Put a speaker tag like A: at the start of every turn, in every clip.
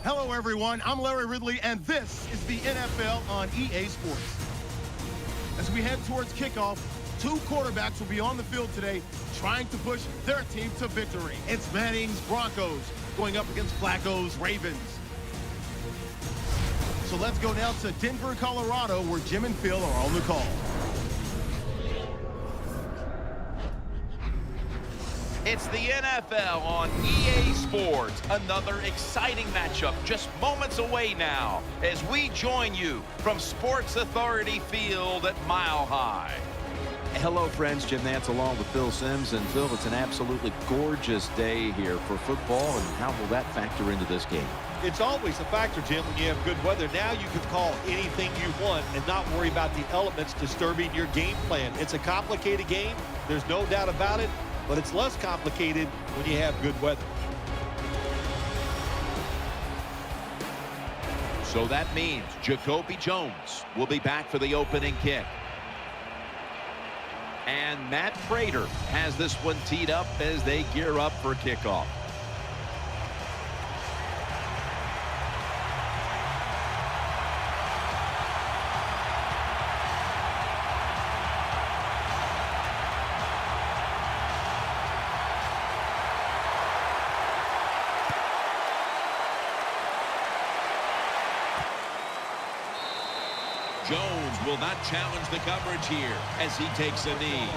A: Hello, everyone. I'm Larry Ridley, and this is the NFL on EA Sports. As we head towards kickoff, two quarterbacks will be on the field today trying to push their team to victory. It's Manning's Broncos going up against Flacco's Ravens. So let's go now to Denver, Colorado, where Jim and Phil are on the call.
B: It's the NFL on EA Sports. Another exciting matchup just moments away now as we join you from Sports Authority Field at Mile High.
C: Hello, friends. Jim Nantz along with Phil Simms. And Phil, it's an absolutely gorgeous day here for football. And how will that factor into this game?
D: It's always a factor, Jim, when you have good weather. Now you can call anything you want and not worry about the elements disturbing your game plan. It's a complicated game. There's no doubt about it. But it's less complicated when you have good weather.
B: So that means Jacoby Jones will be back for the opening kick. And Matt Prater has this one teed up as they gear up for kickoff. Jones will not challenge the coverage here as he takes a knee.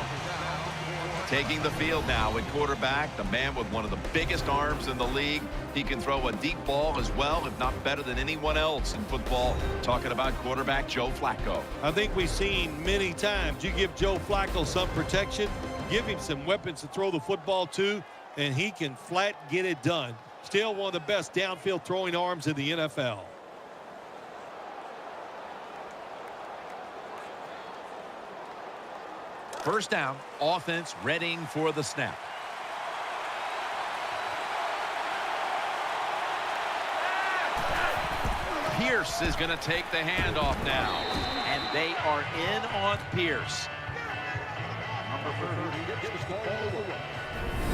B: Taking the field now at quarterback, the man with one of the biggest arms in the league. He can throw a deep ball as well, if not better than anyone else in football. Talking about quarterback Joe Flacco.
D: I think we've seen many times you give Joe Flacco some protection, give him some weapons to throw the football to, and he can flat get it done. Still one of the best downfield throwing arms in the NFL.
B: First down, offense readying for the snap. Pierce is going to take the handoff now. And they are in on Pierce.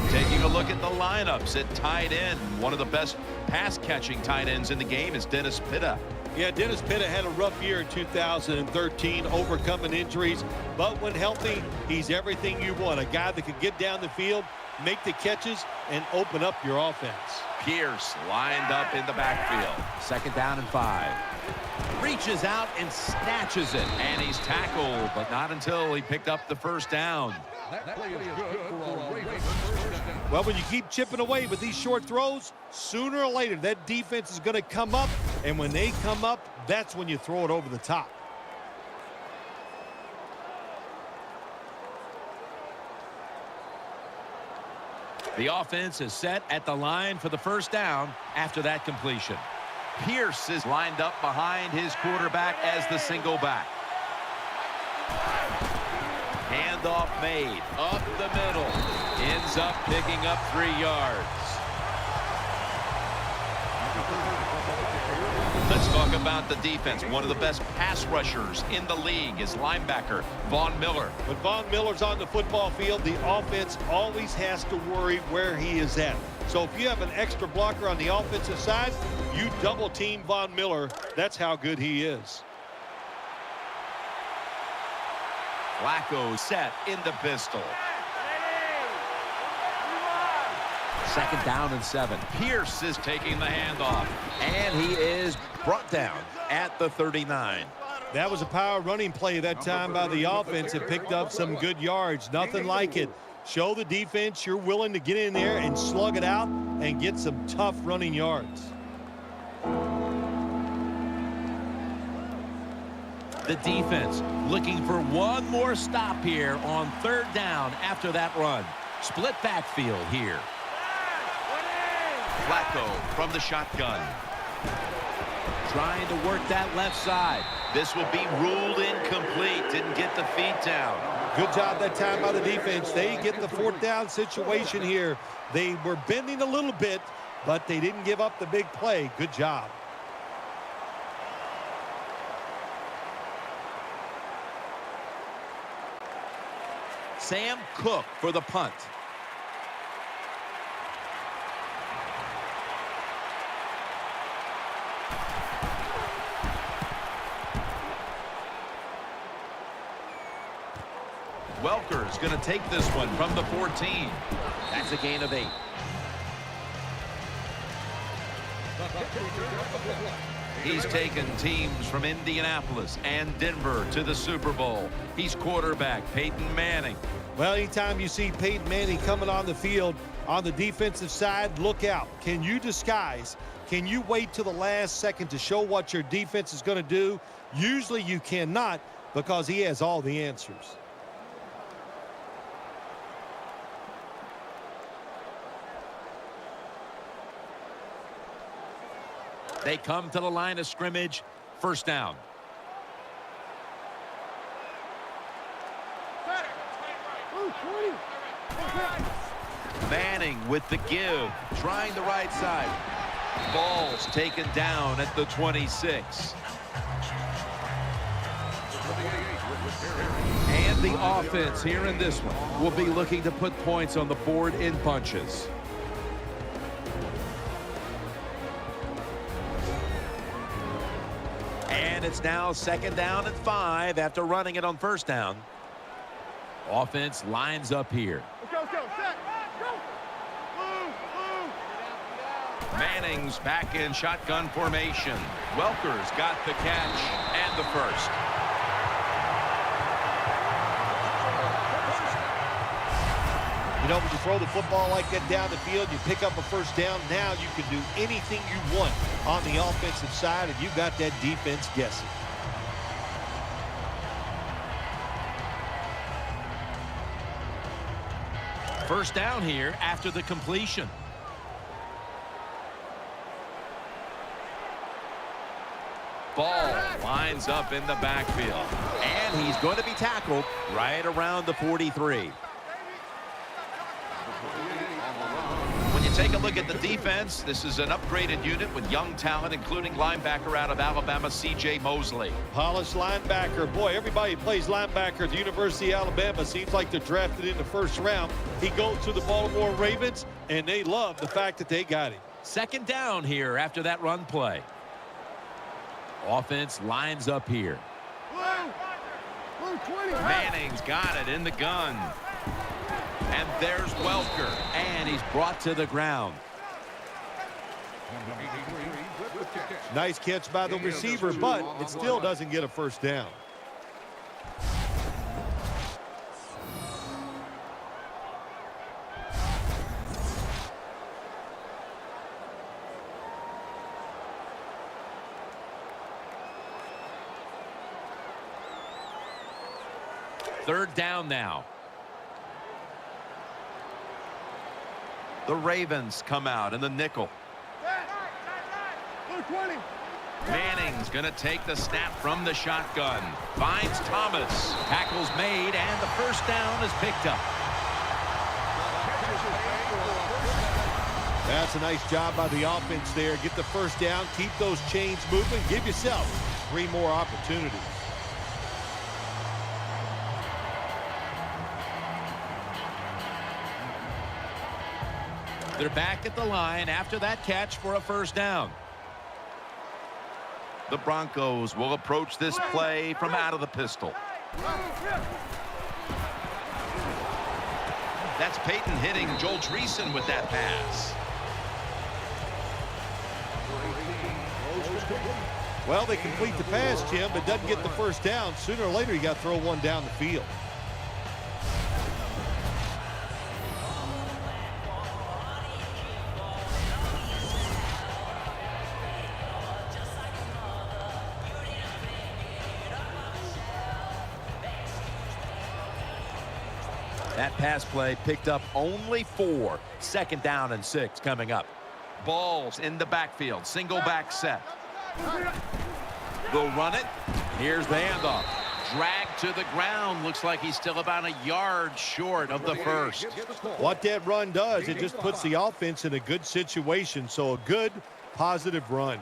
B: Taking a look at the lineups at tight end. One of the best pass-catching tight ends in the game is Dennis Pitta.
D: Yeah, Dennis Pitta had a rough year in 2013, overcoming injuries. But when healthy, he's everything you want. A guy that can get down the field, make the catches, and open up your offense.
B: Pierce lined up in the backfield.
C: Second down and 5.
B: Reaches out and snatches it. And he's tackled, but not until he picked up the first down.
E: That play is good for a Ravens first down.
D: Well, when you keep chipping away with these short throws, sooner or later that defense is going to come up, and when they come up, that's when you throw it over the top.
B: The offense is set at the line for the first down after that completion. Pierce is lined up behind his quarterback as the single back. Handoff made up the middle. Ends up picking up 3 yards. Let's talk about the defense. One of the best pass rushers in the league is linebacker Von Miller.
D: When Von Miller's on the football field, the offense always has to worry where he is at. So if you have an extra blocker on the offensive side, you double team Von Miller. That's how good he is.
B: Flacco set in the pistol.
C: Second down and 7.
B: Pierce is taking the handoff.
C: And he is brought down at the 39.
D: That was a power running play that time by the offense. It picked up some good yards. Nothing like it. Show the defense you're willing to get in there and slug it out and get some tough running yards.
B: The defense looking for one more stop here on third down after that run. Split backfield here. Flacco from the shotgun. Trying to work that left side. This will be ruled incomplete. Didn't get the feet down.
D: Good job that time by the defense. They get the fourth down situation here. They were bending a little bit, but they didn't give up the big play. Good job.
B: Sam Cook for the punt. Welker's going to take this one from the 14. That's a gain of 8. He's taken teams from Indianapolis and Denver to the Super Bowl. He's quarterback Peyton Manning.
D: Well, anytime you see Peyton Manning coming on the field on the defensive side, look out. Can you disguise? Can you wait till the last second to show what your defense is going to do? Usually you cannot, because he has all the answers.
C: They come to the line of scrimmage. First down.
B: Manning with the give, trying the right side. Ball's taken down at the 26.
C: And the offense here in this one will be looking to put points on the board in bunches. And it's now second down and 5 after running it on first down. Offense lines up here.
A: Let's go. Set. Go. Move.
B: Manning's back in shotgun formation. Welker's got the catch and the first.
D: You know, when you throw the football like that down the field, you pick up a first down. Now you can do anything you want on the offensive side, and you've got that defense guessing.
C: First down here after the completion.
B: Ball lines up in the backfield.
C: And he's going to be tackled right around the 43.
B: When you take a look at the defense, this is an upgraded unit with young talent, including linebacker out of Alabama, C.J. Mosley.
D: Polished linebacker. Boy, everybody plays linebacker at the University of Alabama. Seems like they're drafted in the first round. He goes to the Baltimore Ravens, and they love the fact that they got him.
C: Second down here after that run play. Offense lines up here.
B: Manning's got it in the gun. And there's Welker.
C: And he's brought to the ground.
D: Nice catch by the receiver, but it still doesn't get a first down.
C: Third down now.
B: The Ravens come out in the nickel. Manning's going to take the snap from the shotgun. Finds Thomas.
C: Tackle's made, and the first down is picked up.
D: That's a nice job by the offense there. Get the first down, keep those chains moving, give yourself 3 more opportunities.
C: They're back at the line after that catch for a first down.
B: The Broncos will approach this play from out of the pistol. That's Peyton hitting Joel Treason with that pass.
D: Well, they complete the pass, Jim, but doesn't get the first down. Sooner or later, you got to throw one down the field.
C: That pass play picked up only 4. Second down and 6 coming up.
B: Ball's in the backfield. Single back set. They'll run it.
C: Here's the handoff.
B: Dragged to the ground. Looks like he's still about a yard short of the first.
D: What that run does, it just puts the offense in a good situation. So a good, positive run.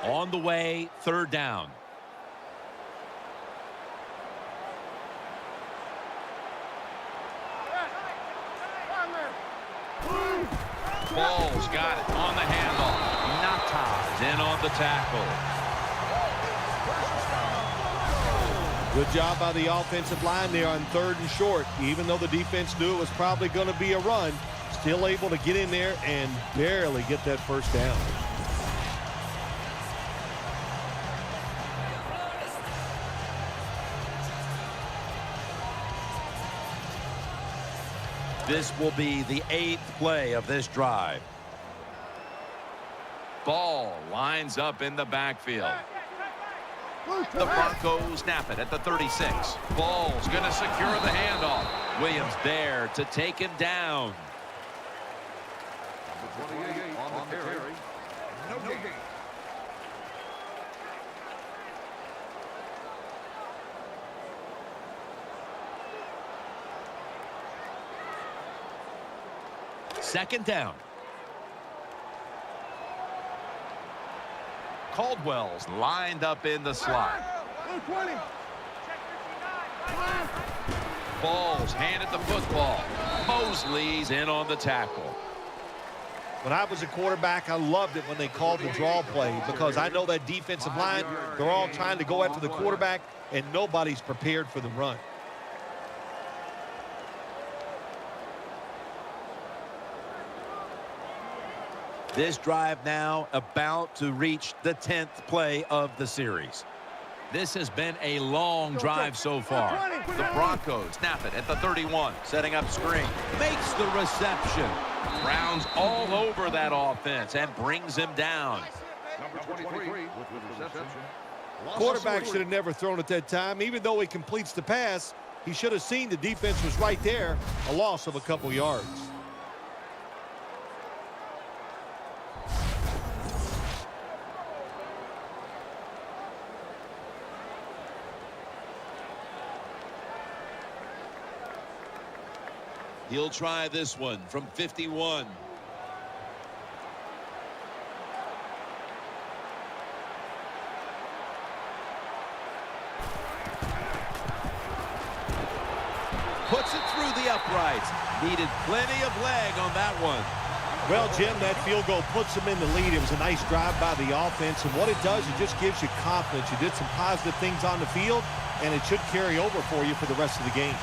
C: On the way, third down.
B: Ball's got it on the handoff. Natas in on the tackle.
D: Good job by the offensive line there on 3rd and short. Even though the defense knew it was probably going to be a run, still able to get in there and barely get that first down.
C: This will be the 8th play of this drive.
B: Ball lines up in the backfield. The Broncos snap it at the 36. Ball's going to secure the handoff. Williams there to take him down.
E: Number 28 on the carry. No gain.
B: Second down. Caldwell's lined up in the slot. Ball's handed the football. Mosley's in on the tackle.
D: When I was a quarterback, I loved it when they called the draw play because I know that defensive line, they're all trying to go after the quarterback, and nobody's prepared for the run.
C: This drive now about to reach the 10th play of the series.
B: This has been a long drive so far. The Broncos snap it at the 31.
C: Setting up screen.
B: Makes the reception. Rounds all over that offense and brings him down.
E: Number 23 with the reception.
D: Quarterback should have never thrown at that time. Even though he completes the pass, he should have seen the defense was right there. A loss of a couple yards.
B: He'll try this one from 51. Puts it through the uprights. Needed plenty of leg on that one.
D: Well, Jim, that field goal puts them in the lead. It was a nice drive by the offense, and what it does, it just gives you confidence. You did some positive things on the field, and it should carry over for you for the rest of the game.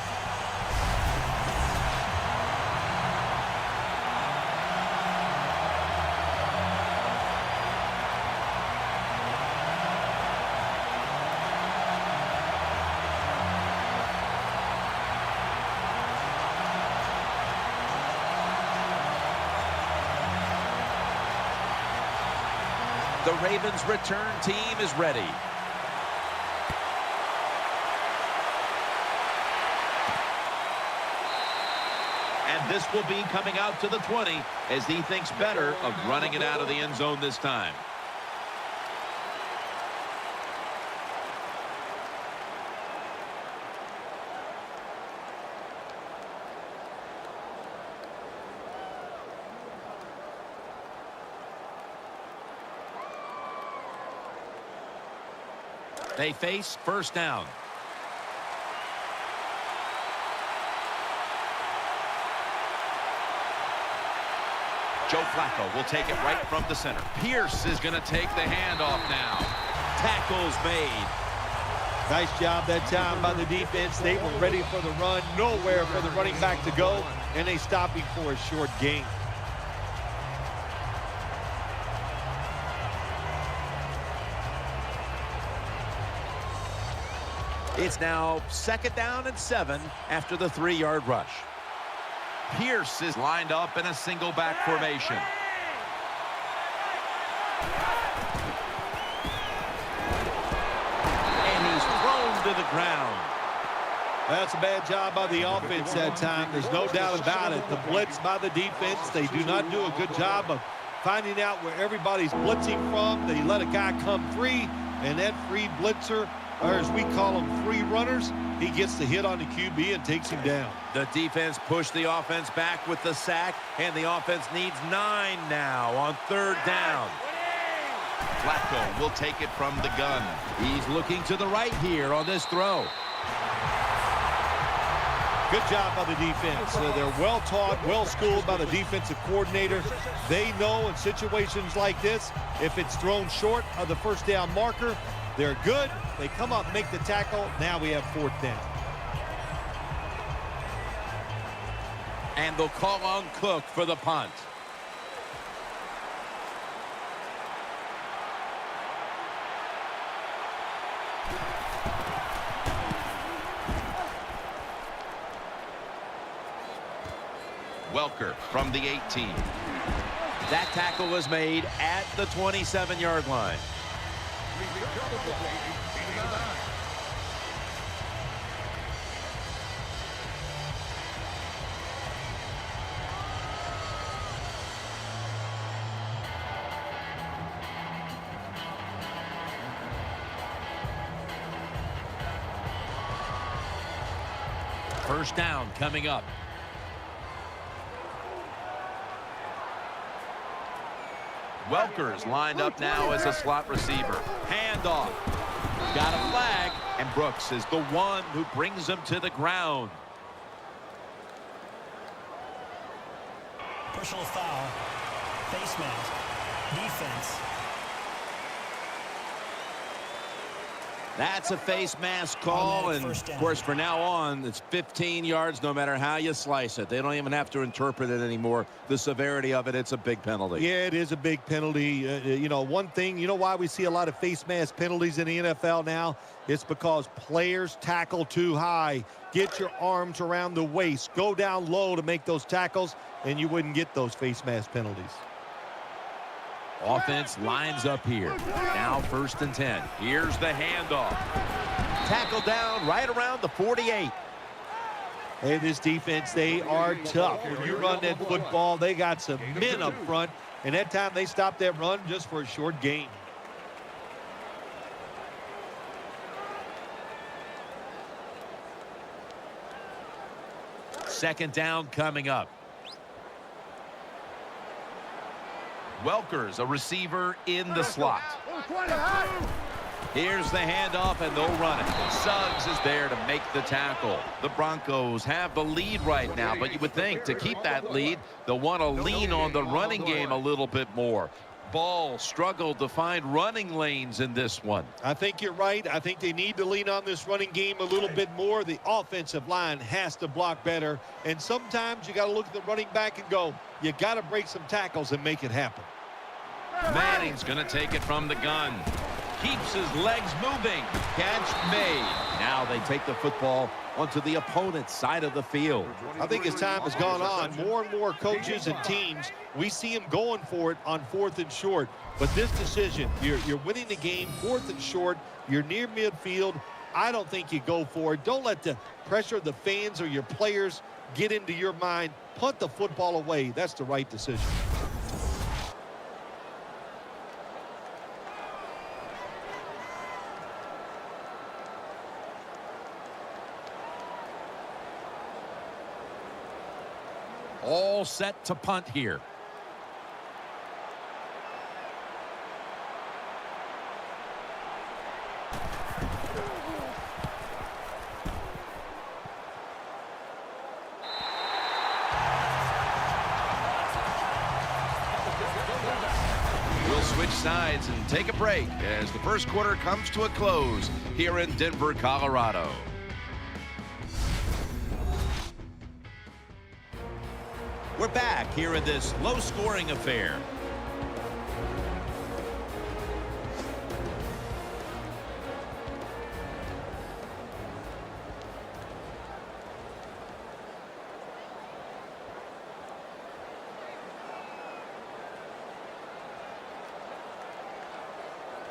C: The Ravens return team is ready.
B: And this will be coming out to the 20 as he thinks better of running it out of the end zone this time.
C: They face first down.
B: Joe Flacco will take it right from the center. Pierce is going to take the handoff now.
C: Tackles made.
D: Nice job that time by the defense. They were ready for the run. Nowhere for the running back to go, and they stopped him for a short gain.
C: It's now second down and 7 after the 3-yard rush.
B: Pierce is lined up in a single back formation.
C: And he's thrown to the ground.
D: That's a bad job by the offense that time. There's no doubt about it. The blitz by the defense, they do not do a good job of finding out where everybody's blitzing from. They let a guy come free, and that free blitzer, or as we call them, free runners, he gets the hit on the QB and takes him down.
C: The defense pushed the offense back with the sack, and the offense needs 9 now on 3rd down.
B: Flacco will take it from the gun.
C: He's looking to the right here on this throw.
D: Good job by the defense. They're well taught, well schooled by the defensive coordinator. They know in situations like this, if it's thrown short of the first down marker, they're good. They come up, make the tackle. Now we have 4th down.
C: And they'll call on Cook for the punt.
B: Welker from the 18.
C: That tackle was made at the 27-yard line. First down coming up.
B: Welker's lined up now as a slot receiver.
C: Handoff. Got a flag.
B: And Brooks is the one who brings him to the ground.
F: Personal foul. Face mask. Defense.
C: That's a face mask call, and of course for now on it's 15 yards no matter how you slice it. They don't even have to interpret it anymore. The severity of it, it's a big penalty.
D: Yeah, it is a big penalty. You know, one thing, you know why we see a lot of face mask penalties in the NFL now? It's because players tackle too high. Get your arms around the waist. Go down low to make those tackles, and you wouldn't get those face mask penalties.
C: Offense lines up here. Now 1st and 10. Here's the handoff. Tackle down right around the 48.
D: Hey, this defense, they are tough. When you run that football, they got some men up front, and that time they stopped that run just for a short gain.
C: Second down coming up.
B: Welker's a receiver in the slot.
C: Here's the handoff, and they'll run it.
B: Suggs is there to make the tackle. The Broncos have the lead right now, but you would think to keep that lead, they'll want to lean on the running game a little bit more. Ball struggled to find running lanes in this one.
D: I think you're right. I think they need to lean on this running game a little bit more. The offensive line has to block better, and sometimes you got to look at the running back and go, you got to break some tackles and make it happen.
B: Manning's going to take it from the gun. Keeps his legs moving. Catch made.
C: Now they take the football onto the opponent's side of the field.
D: I think as time has gone on, more and more coaches and teams, we see them going for it on 4th and short. But this decision, you're winning the game, 4th and short, you're near midfield. I don't think you go for it. Don't let the pressure of the fans or your players get into your mind. Punt the football away. That's the right decision.
C: All set to punt here.
B: We'll switch sides and take a break as the first quarter comes to a close here in Denver, Colorado.
C: We're back here in this low-scoring affair.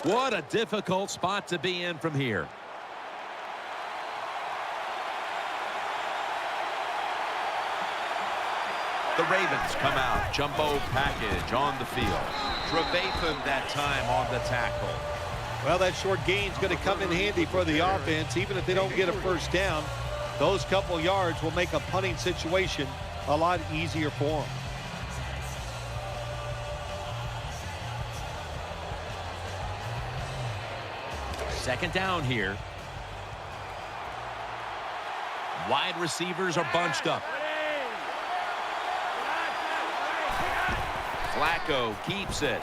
C: What a difficult spot to be in from here.
B: The Ravens come out, jumbo package on the field. Trevathan that time on the tackle.
D: Well, that short gain's going to come in handy for the offense. Even if they don't get a first down, those couple yards will make a punting situation a lot easier for them.
C: Second down here. Wide receivers are bunched up. Flacco keeps it.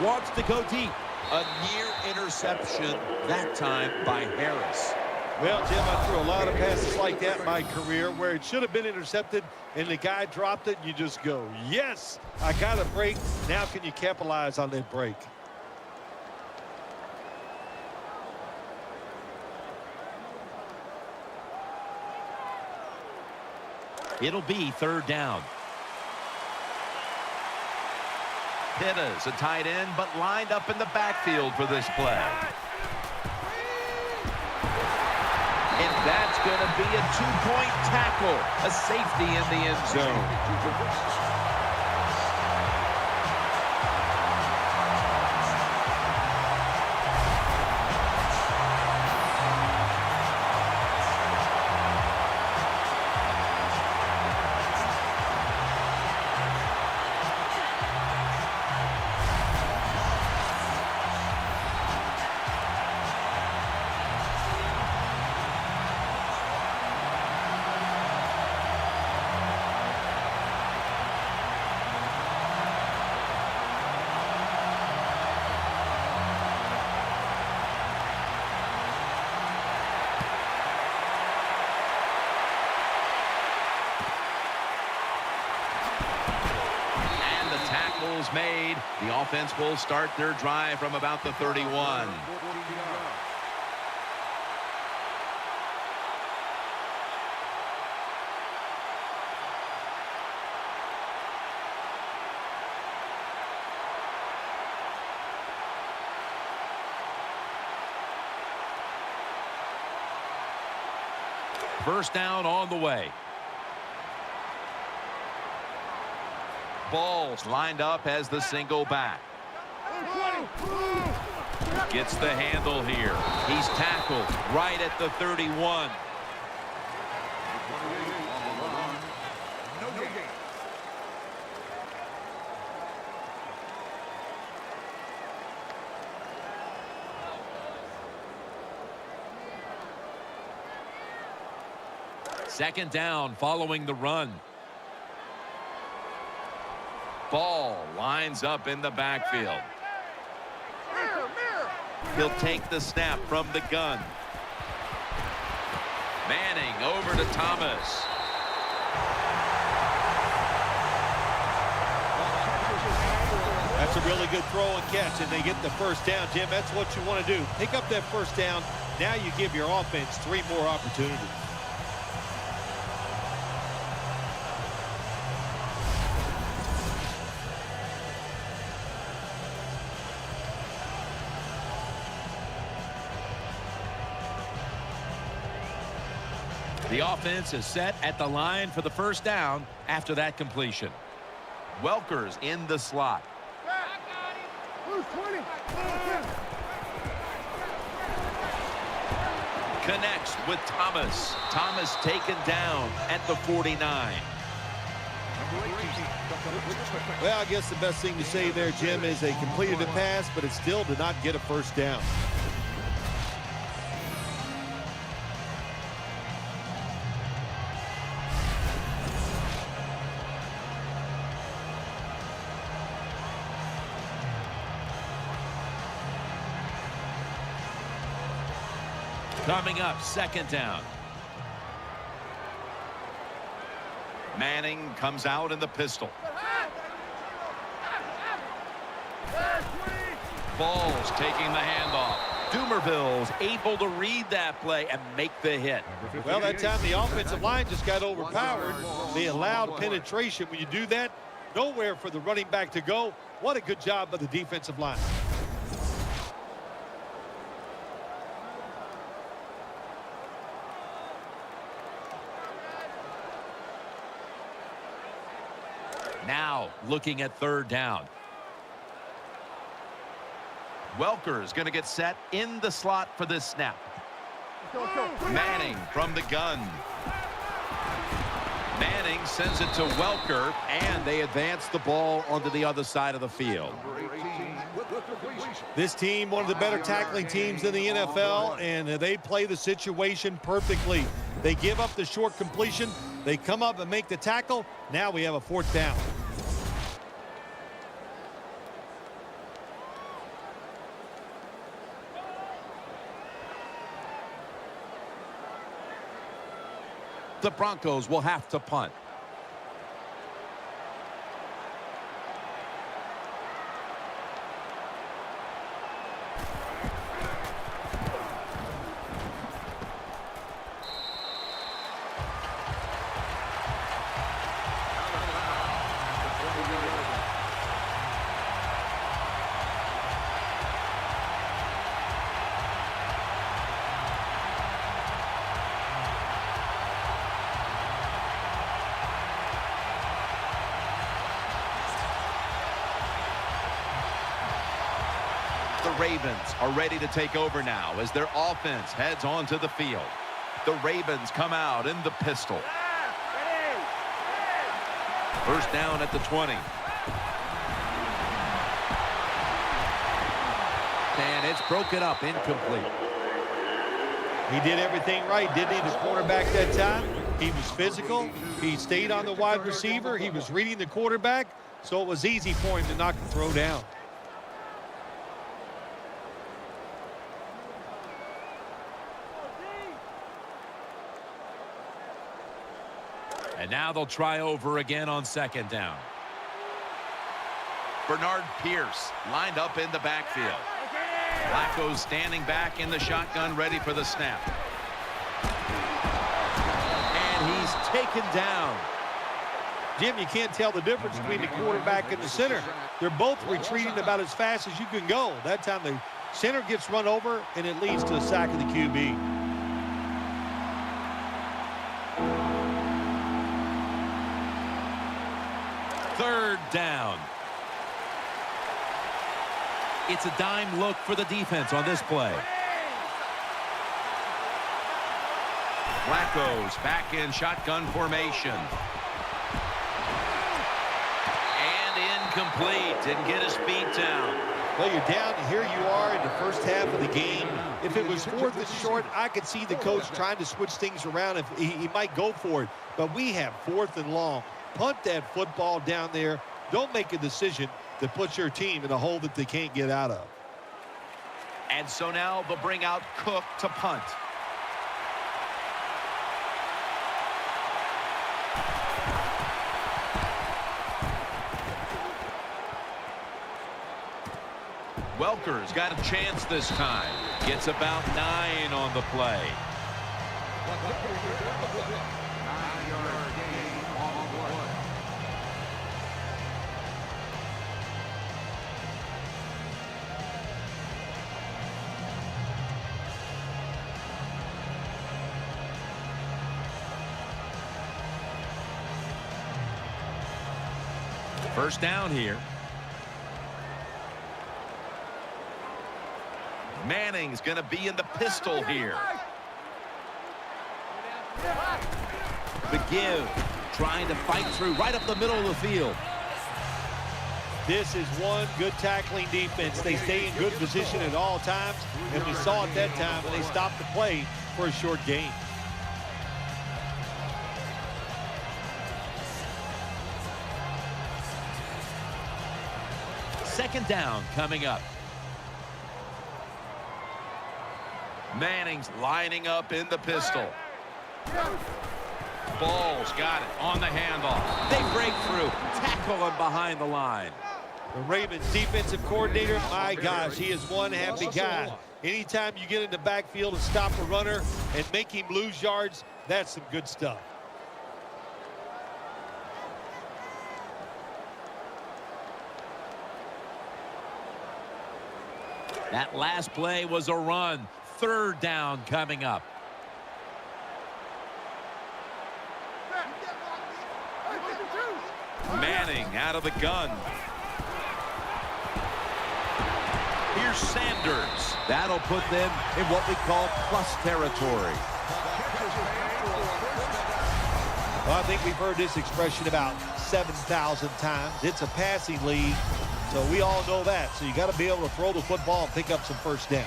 C: Wants to go deep. A near interception, that time by Harris.
D: Well, Jim, I threw a lot of passes like that in my career where it should have been intercepted and the guy dropped it and you just go, yes, I got a break. Now can you capitalize on that break?
C: It'll be third down. Pitta's a tight end, but lined up in the backfield for this play. And that's going to be a two-point tackle, a safety in the end zone. Made. The offense will start their drive from about the 31. First down on the way. Ball's lined up as the single back. Gets the handle here. He's tackled right at the 31. Second down following the run. Ball lines up in the backfield. He'll take the snap from the gun. Manning over to Thomas.
D: That's a really good throw and catch, and they get the first down. Jim, that's what you want to do. Pick up that first down. Now you give your offense 3 more opportunities.
C: The offense is set at the line for the first down after that completion. Welker's in the slot. Connects with Thomas. Thomas taken down at the 49.
D: Well, I guess the best thing to say there, Jim, is they completed a pass, but it still did not get a first down.
C: Coming up, second down. Manning comes out in the pistol. Ball's taking the handoff. Dumerville's able to read that play and make the hit.
D: Well, that time the offensive line just got overpowered. They allowed penetration. When you do that, nowhere for the running back to go. What a good job by the defensive line.
C: Now looking at third down. Welker's going to get set in the slot for this snap. Manning from the gun. Manning sends it to Welker, and they advance the ball onto the other side of the field.
D: This team, one of the better tackling teams in the NFL, and they play the situation perfectly. They give up the short completion. They come up and make the tackle. Now we have a 4th down.
C: The Broncos will have to punt.
B: The Ravens are ready to take over now as their offense heads onto the field. The Ravens come out in the pistol. First down at the 20.
C: And it's broken up, incomplete.
D: He did everything right, didn't he, the quarterback that time? He was physical. He stayed on the wide receiver. He was reading the quarterback, so it was easy for him to knock the throw down.
C: And now they'll try over again on 2nd down.
B: Bernard Pierce lined up in the backfield. Flacco's standing back in the shotgun, ready for the snap.
C: And he's taken down.
D: Jim, you can't tell the difference between the quarterback and the center. They're both retreating about as fast as you can go. That time the center gets run over, and it leads to a sack of the QB.
C: Third down. It's a dime look for the defense on this play.
B: Flacco's back in shotgun formation. And incomplete. Didn't get his feet down.
D: Well, you're down. Here you are in the first half of the game. If it was 4th and short, I could see the coach trying to switch things around. If he might go for it. But we have 4th and long. Punt that football down there. Don't make a decision that puts your team in a hole that they can't get out of.
B: And so now they'll bring out Cook to punt. Welker's got a chance this time. Gets about 9 on the play.
C: First down here.
B: Manning's going to be in the pistol here.
C: The give, trying to fight through right up the middle of the field.
D: This is one good tackling defense. They stay in good position at all times, and we saw it that time, and they stopped the play for a short gain.
C: Second down coming up.
B: Manning's lining up in the pistol. Ball's got it on the handoff.
C: They break through, tackle him behind the line.
D: The Ravens defensive coordinator, my gosh, he is one happy guy. Anytime you get in the backfield and stop a runner and make him lose yards, that's some good stuff.
C: That last play was a run. Third down coming up.
B: Manning out of the gun.
C: Here's Sanders. That'll put them in what we call plus territory.
D: Well, I think we've heard this expression about 7,000 times. It's a passing league. So we all know that. So you got to be able to throw the football and pick up some first downs.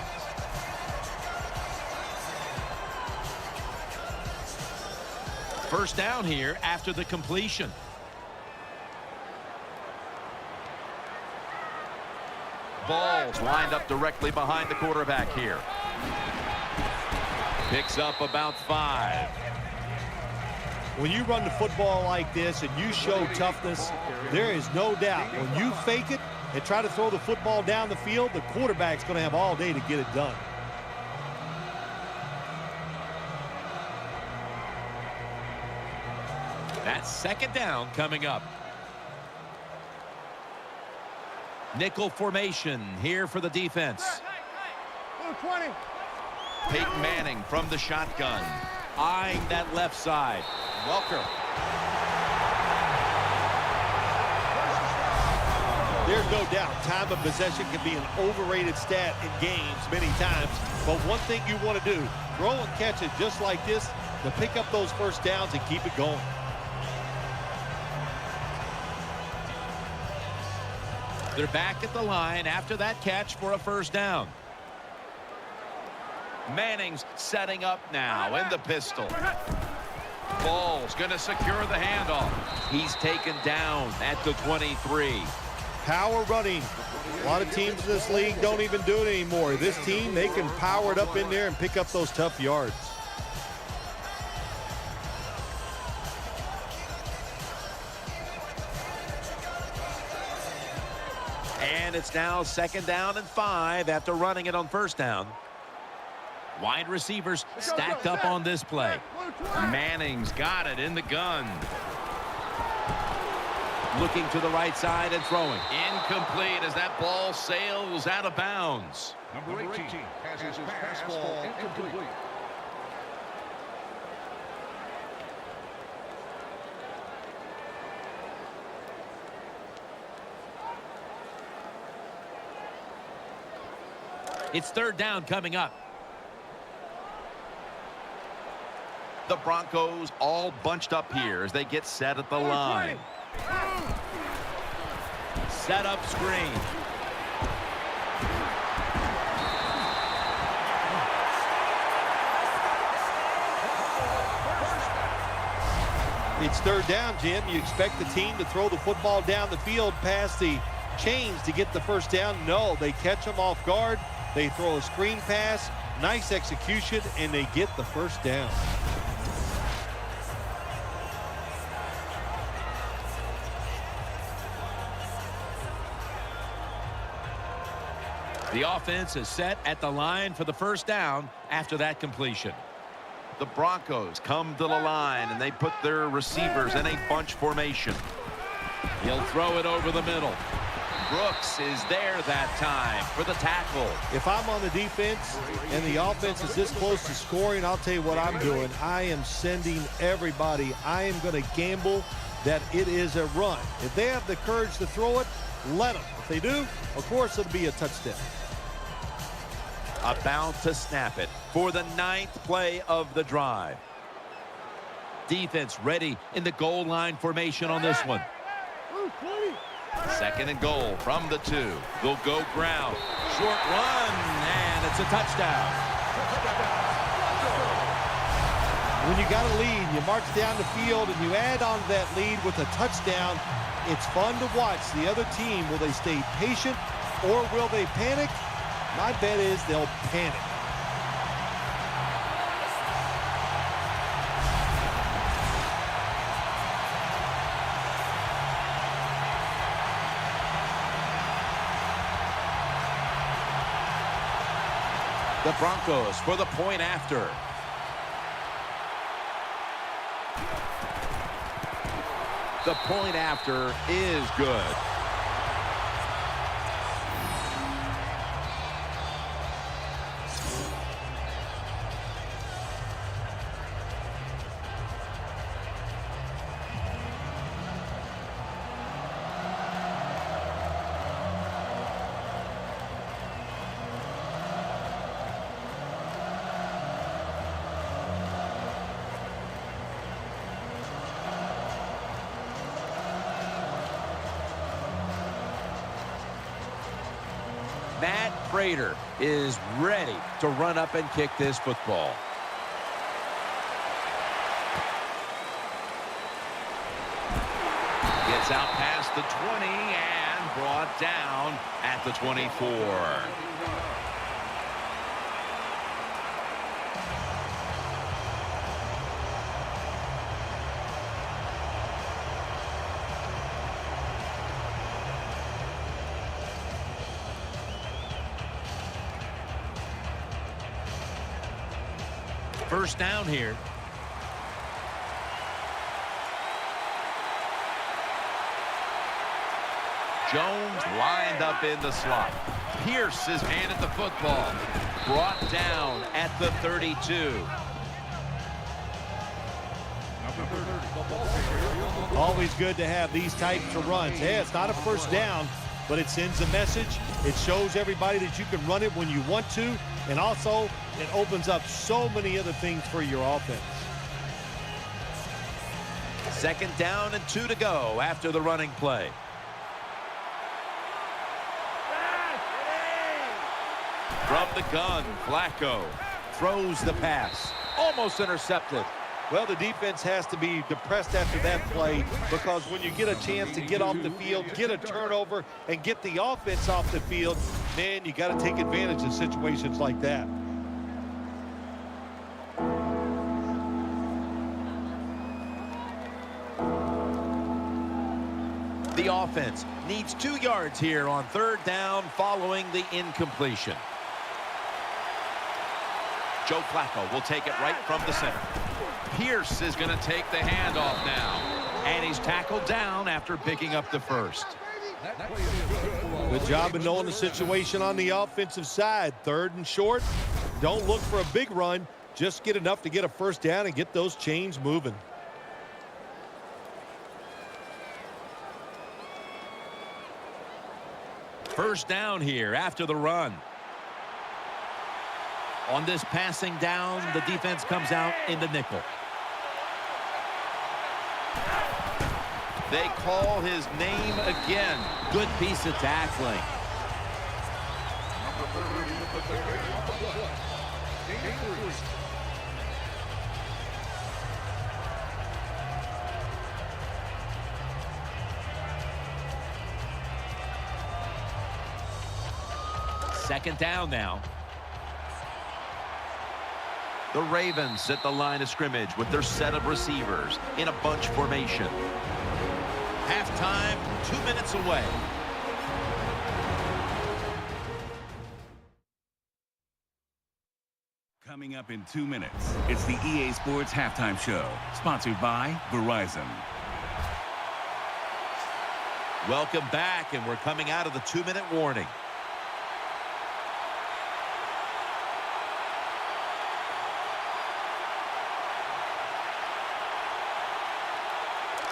C: First down here after the completion.
B: Ball's lined up directly behind the quarterback here. Picks up about 5.
D: When you run the football like this and you show toughness, there is no doubt when you fake it and try to throw the football down the field, the quarterback's going to have all day to get it done.
C: That's second down coming up. Nickel formation here for the defense.
A: 20.
B: Peyton Manning from the shotgun.
C: Eyeing that left side. Welker.
D: There's no doubt time of possession can be an overrated stat in games many times. But one thing you want to do, throw and catch it just like this to pick up those first downs and keep it going.
C: They're back at the line after that catch for a first down.
B: Manning's setting up now in the pistol. Ball's going to secure the handoff.
C: He's taken down at the 23.
D: Power running. A lot of teams in this league don't even do it anymore. This team, they can power it up in there and pick up those tough yards.
C: And it's now second down and 5 after running it on first down. Wide receivers stacked up on this play.
B: Manning's got it in the gun.
C: Looking to the right side and throwing.
B: Incomplete as that ball sails out of bounds.
E: Number 18 has his pass ball incomplete.
C: It's third down coming up.
B: The Broncos all bunched up here as they get set at the line.
C: Set up screen.
D: It's third down, Jim. You expect the team to throw the football down the field past the chains to get the first down. No, they catch them off guard. They throw a screen pass, nice execution, and they get the first down.
C: The offense is set at the line for the first down after that completion.
B: The Broncos come to the line, and they put their receivers in a bunch formation.
C: He'll throw it over the middle.
B: Brooks is there that time for the tackle.
D: If I'm on the defense and the offense is this close to scoring, I'll tell you what I'm doing. I am sending everybody. I am going to gamble that it is a run. If they have the courage to throw it, let them. If they do, of course, it'll be a touchdown.
C: About to snap it for the 9th play of the drive. Defense ready in the goal line formation on this one.
B: Second and goal from the 2. They'll go ground.
C: Short run, and it's a touchdown.
D: When you got a lead, you march down the field and you add on to that lead with a touchdown, it's fun to watch the other team. Will they stay patient or will they panic? My bet is they'll panic.
C: The Broncos for the point after. The point after is good. Prater is ready to run up and kick this football. Gets out past the 20 and brought down at the 24. First down here. Jones lined up in the slot. Pierce is handed the football. Brought down at the 32.
D: Always good to have these types of runs. Hey, it's not a first down, but it sends a message. It shows everybody that you can run it when you want to, and also it opens up so many other things for your offense.
C: Second down and 2 to go after the running play. From the gun, Flacco throws the pass. Almost intercepted.
D: Well, the defense has to be depressed after that play, because when you get a chance to get off the field, get a turnover, and get the offense off the field, man, you got to take advantage of situations like that.
C: The offense needs 2 yards here on third down following the incompletion. Joe Flacco will take it right from the center. Pierce is going to take the handoff now. And he's tackled down after picking up the first.
D: Good job of knowing the situation on the offensive side. Third and short. Don't look for a big run. Just get enough to get a first down and get those chains moving.
C: First down here after the run. On this passing down, the defense comes out in the nickel. They call his name again. Good piece of tackling. Second down now. The Ravens at the line of scrimmage with their set of receivers in a bunch formation. Halftime, 2 minutes away.
G: Coming up in 2 minutes, it's the EA Sports Halftime Show, sponsored by Verizon.
C: Welcome back, and we're coming out of the 2-minute warning.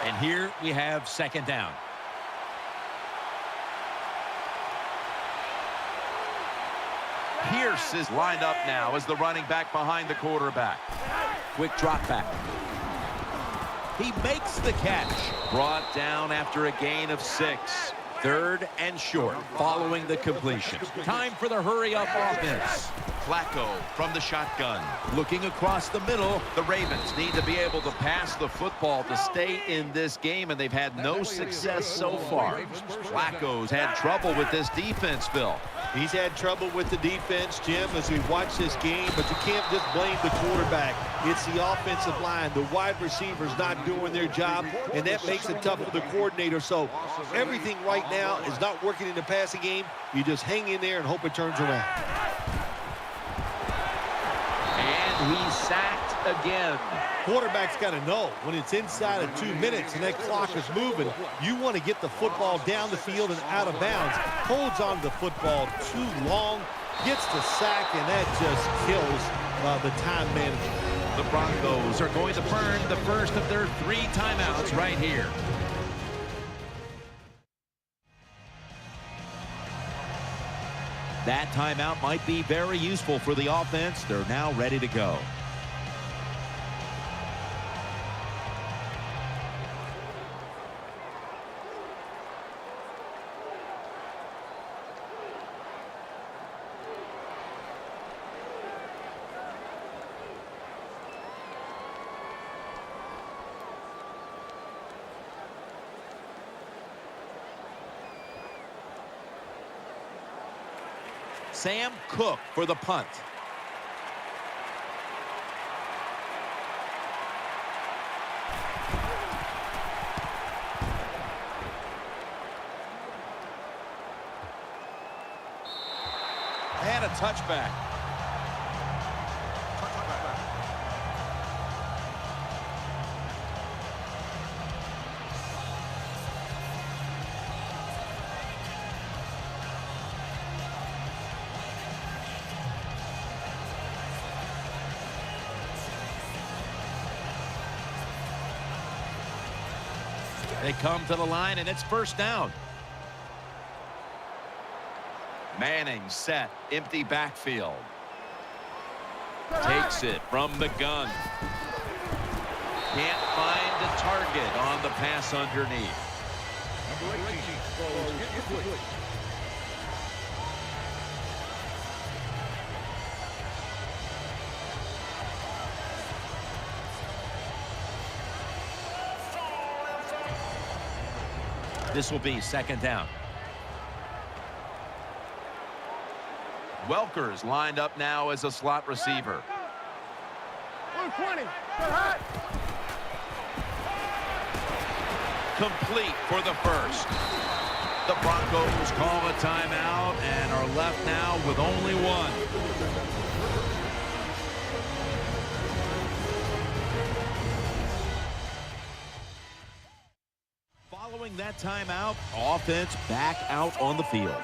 C: And here we have second down. Pierce is lined up now as the running back behind the quarterback. Quick drop back. He makes the catch. Brought down after a gain of 6. Third and short following the completion. Time for the hurry-up offense. Flacco from the shotgun. Looking across the middle, the Ravens need to be able to pass the football to stay in this game, and they've had no success so far. Flacco's had trouble with this defense, Phil.
D: He's had trouble with the defense, Jim, as we watch this game, but you can't just blame the quarterback. It's the offensive line. The wide receivers not doing their job, and that makes it tough for the coordinator. So everything right now is not working in the passing game. You just hang in there and hope it turns around.
C: And he's sacked again.
D: Quarterback's got to know when it's inside of 2 minutes and that clock is moving, you want to get the football down the field and out of bounds. Holds on to the football too long, gets the sack, and that just kills the time management.
C: The Broncos are going to burn the first of their 3 timeouts right here. That timeout might be very useful for the offense. They're now ready to go. Sam Cook for the punt. And a touchback. They come to the line, and it's first down. Manning set, empty backfield. Takes it from the gun. Can't find a target on the pass underneath.
E: Number 18 throws incomplete.
C: This will be second down. Welker's lined up now as a slot receiver.
A: 120.
C: Complete for the first. The Broncos call a timeout and are left now with only one. Following that timeout, offense back out on the field.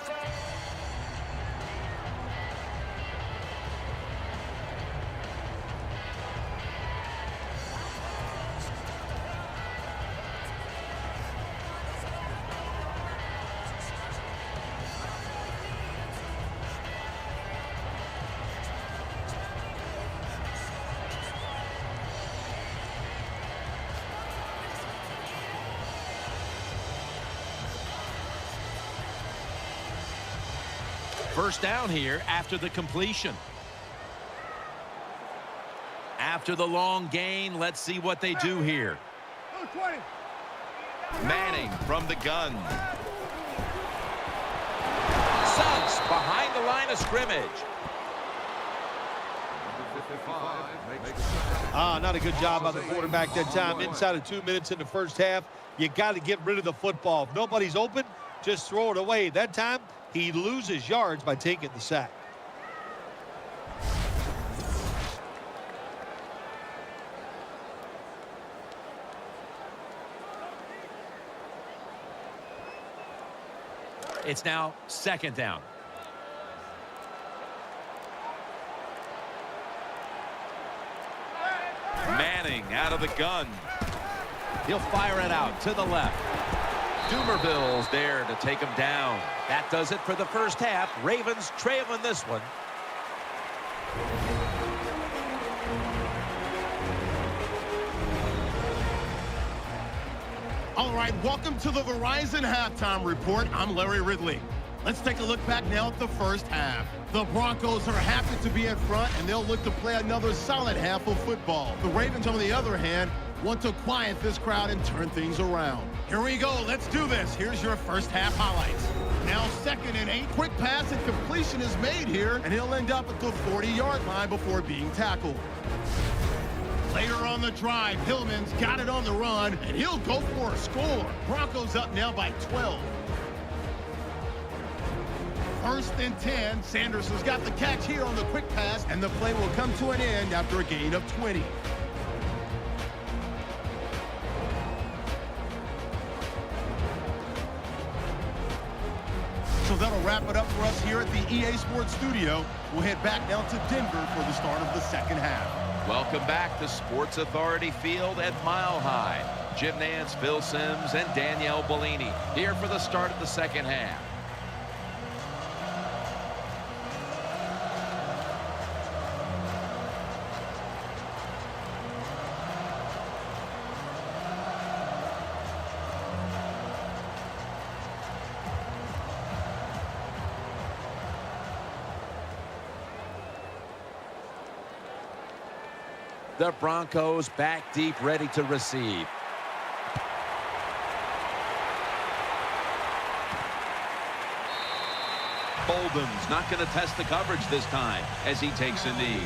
C: First down here after the completion. After the long gain, let's see what they do here. Manning from the gun. Suggs behind the line of scrimmage.
D: Not a good job by the quarterback that time. Inside of 2 minutes in the first half, you got to get rid of the football. If nobody's open, just throw it away. That time, he loses yards by taking the sack.
C: It's now second down. Manning out of the gun. He'll fire it out to the left. Dumerville's there to take him down. That does it for the first half. Ravens trailing this one.
A: All right, welcome to the Verizon Halftime Report. I'm Larry Ridley. Let's take a look back now at the first half. The Broncos are happy to be in front, and they'll look to play another solid half of football. The Ravens, on the other hand, want to quiet this crowd and turn things around. Here we go. Let's do this. Here's your first half highlights. Now 2nd and 8. Quick pass and completion is made here, and he'll end up at the 40-yard line before being tackled. Later on the drive, Hillman's got it on the run, and he'll go for a score. Broncos up now by 12. 1st and 10. Sanders has got the catch here on the quick pass, and the play will come to an end after a gain of 20. So that'll wrap it up for us here at the EA Sports Studio. We'll head back down to Denver for the start of the second half.
C: Welcome back to Sports Authority Field at Mile High. Jim Nance, Phil Simms, and Danielle Bellini here for the start of the second half. The Broncos back deep, ready to receive. Bolden's not going to test the coverage this time as he takes a knee.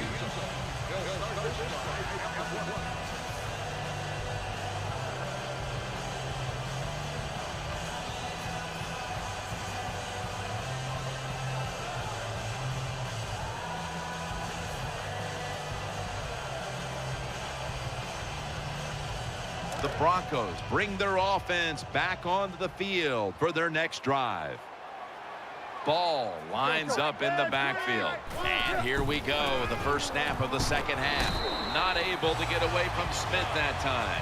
C: The Broncos bring their offense back onto the field for their next drive. Ball lines up in the backfield. And here we go. The first snap of the second half. Not able to get away from Smith that time.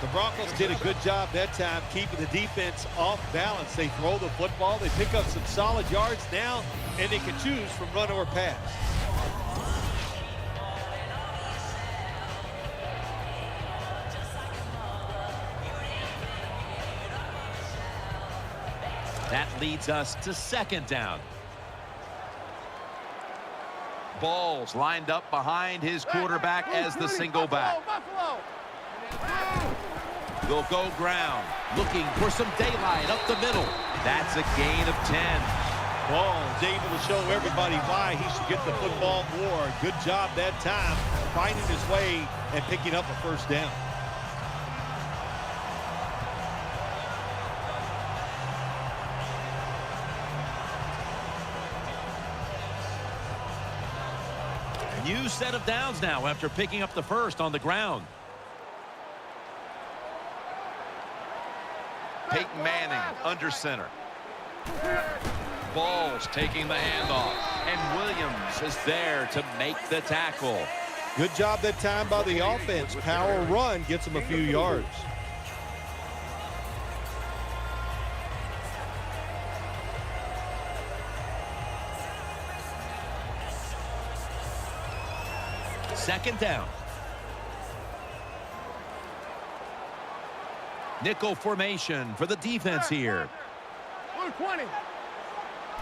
D: The Broncos did a good job that time keeping the defense off balance. They throw the football. They pick up some solid yards now, and they can choose from run or pass.
C: That leads us to second down. Ball's lined up behind his quarterback as the single back. They'll go ground, looking for some daylight up the middle. That's a gain of 10.
D: Ball's able to show everybody why he should get the football more. Good job that time, finding his way and picking up a first down.
C: New set of downs now after picking up the first on the ground. Peyton Manning under center. Ball's taking the handoff, and Williams is there to make the tackle.
D: Good job that time by the offense. Power run gets them a few yards.
C: Second down. Nickel formation for the defense here.
A: 20.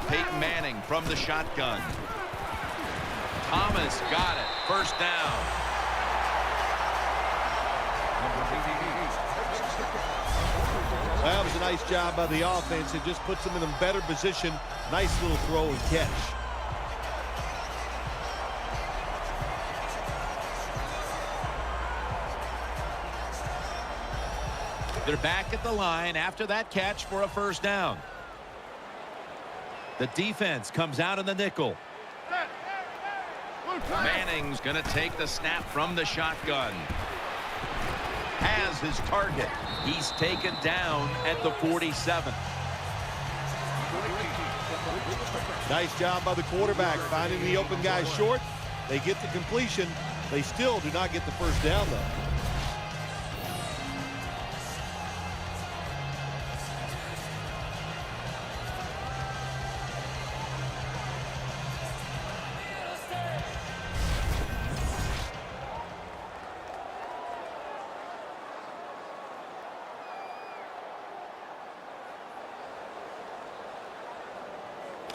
C: Peyton Manning from the shotgun. Thomas got it. First down.
D: That was a nice job by the offense. It just puts them in a better position. Nice little throw and catch.
C: They're back at the line after that catch for a first down. The defense comes out in the nickel. Manning's going to take the snap from the shotgun. Has his target. He's taken down at the 47.
D: Nice job by the quarterback finding the open guy short. They get the completion. They still do not get the first down, though.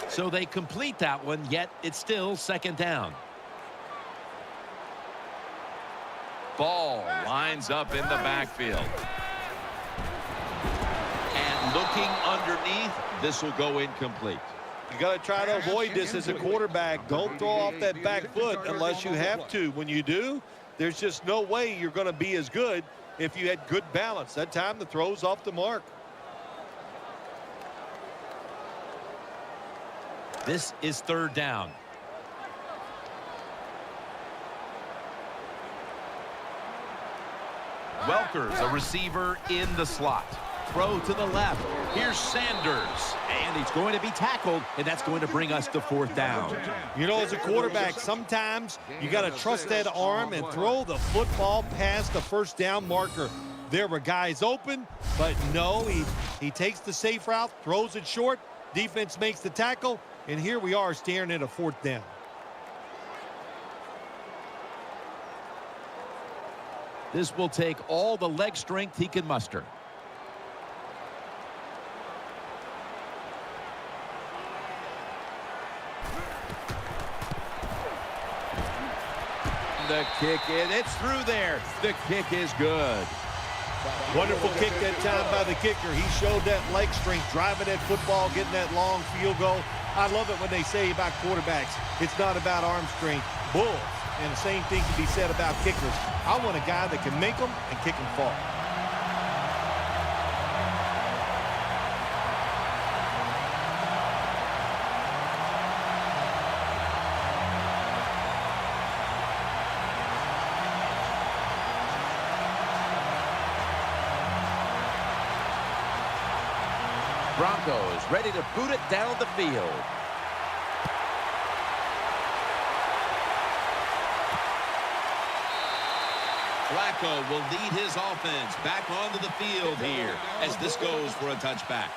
C: So they complete that one, yet it's still second down. Ball lines up in the backfield. And looking underneath, this will go incomplete.
D: You got to try to avoid this as a quarterback. Don't throw off that back foot unless you have to. When you do, there's just no way you're going to be as good if you had good balance. That time the throw's off the mark.
C: This is third down. Welker's a receiver in the slot. Throw to the left. Here's Sanders. And he's going to be tackled, and that's going to bring us to fourth down.
D: You know, as a quarterback, sometimes you got to trust that arm and throw the football past the first down marker. There were guys open, but no, he takes the safe route, throws it short. Defense makes the tackle. And here we are staring at a fourth down.
C: This will take all the leg strength he can muster. The kick, it's through there. The kick is good.
D: Wonderful kick that time by the kicker. He showed that leg strength, driving that football, getting that long field goal. I love it when they say about quarterbacks, it's not about arm strength. Bulls. And the same thing can be said about kickers. I want a guy that can make them and kick them far.
C: Broncos ready to boot it down the field.
B: Flacco will lead his offense back onto the field here as this goes for a touchback.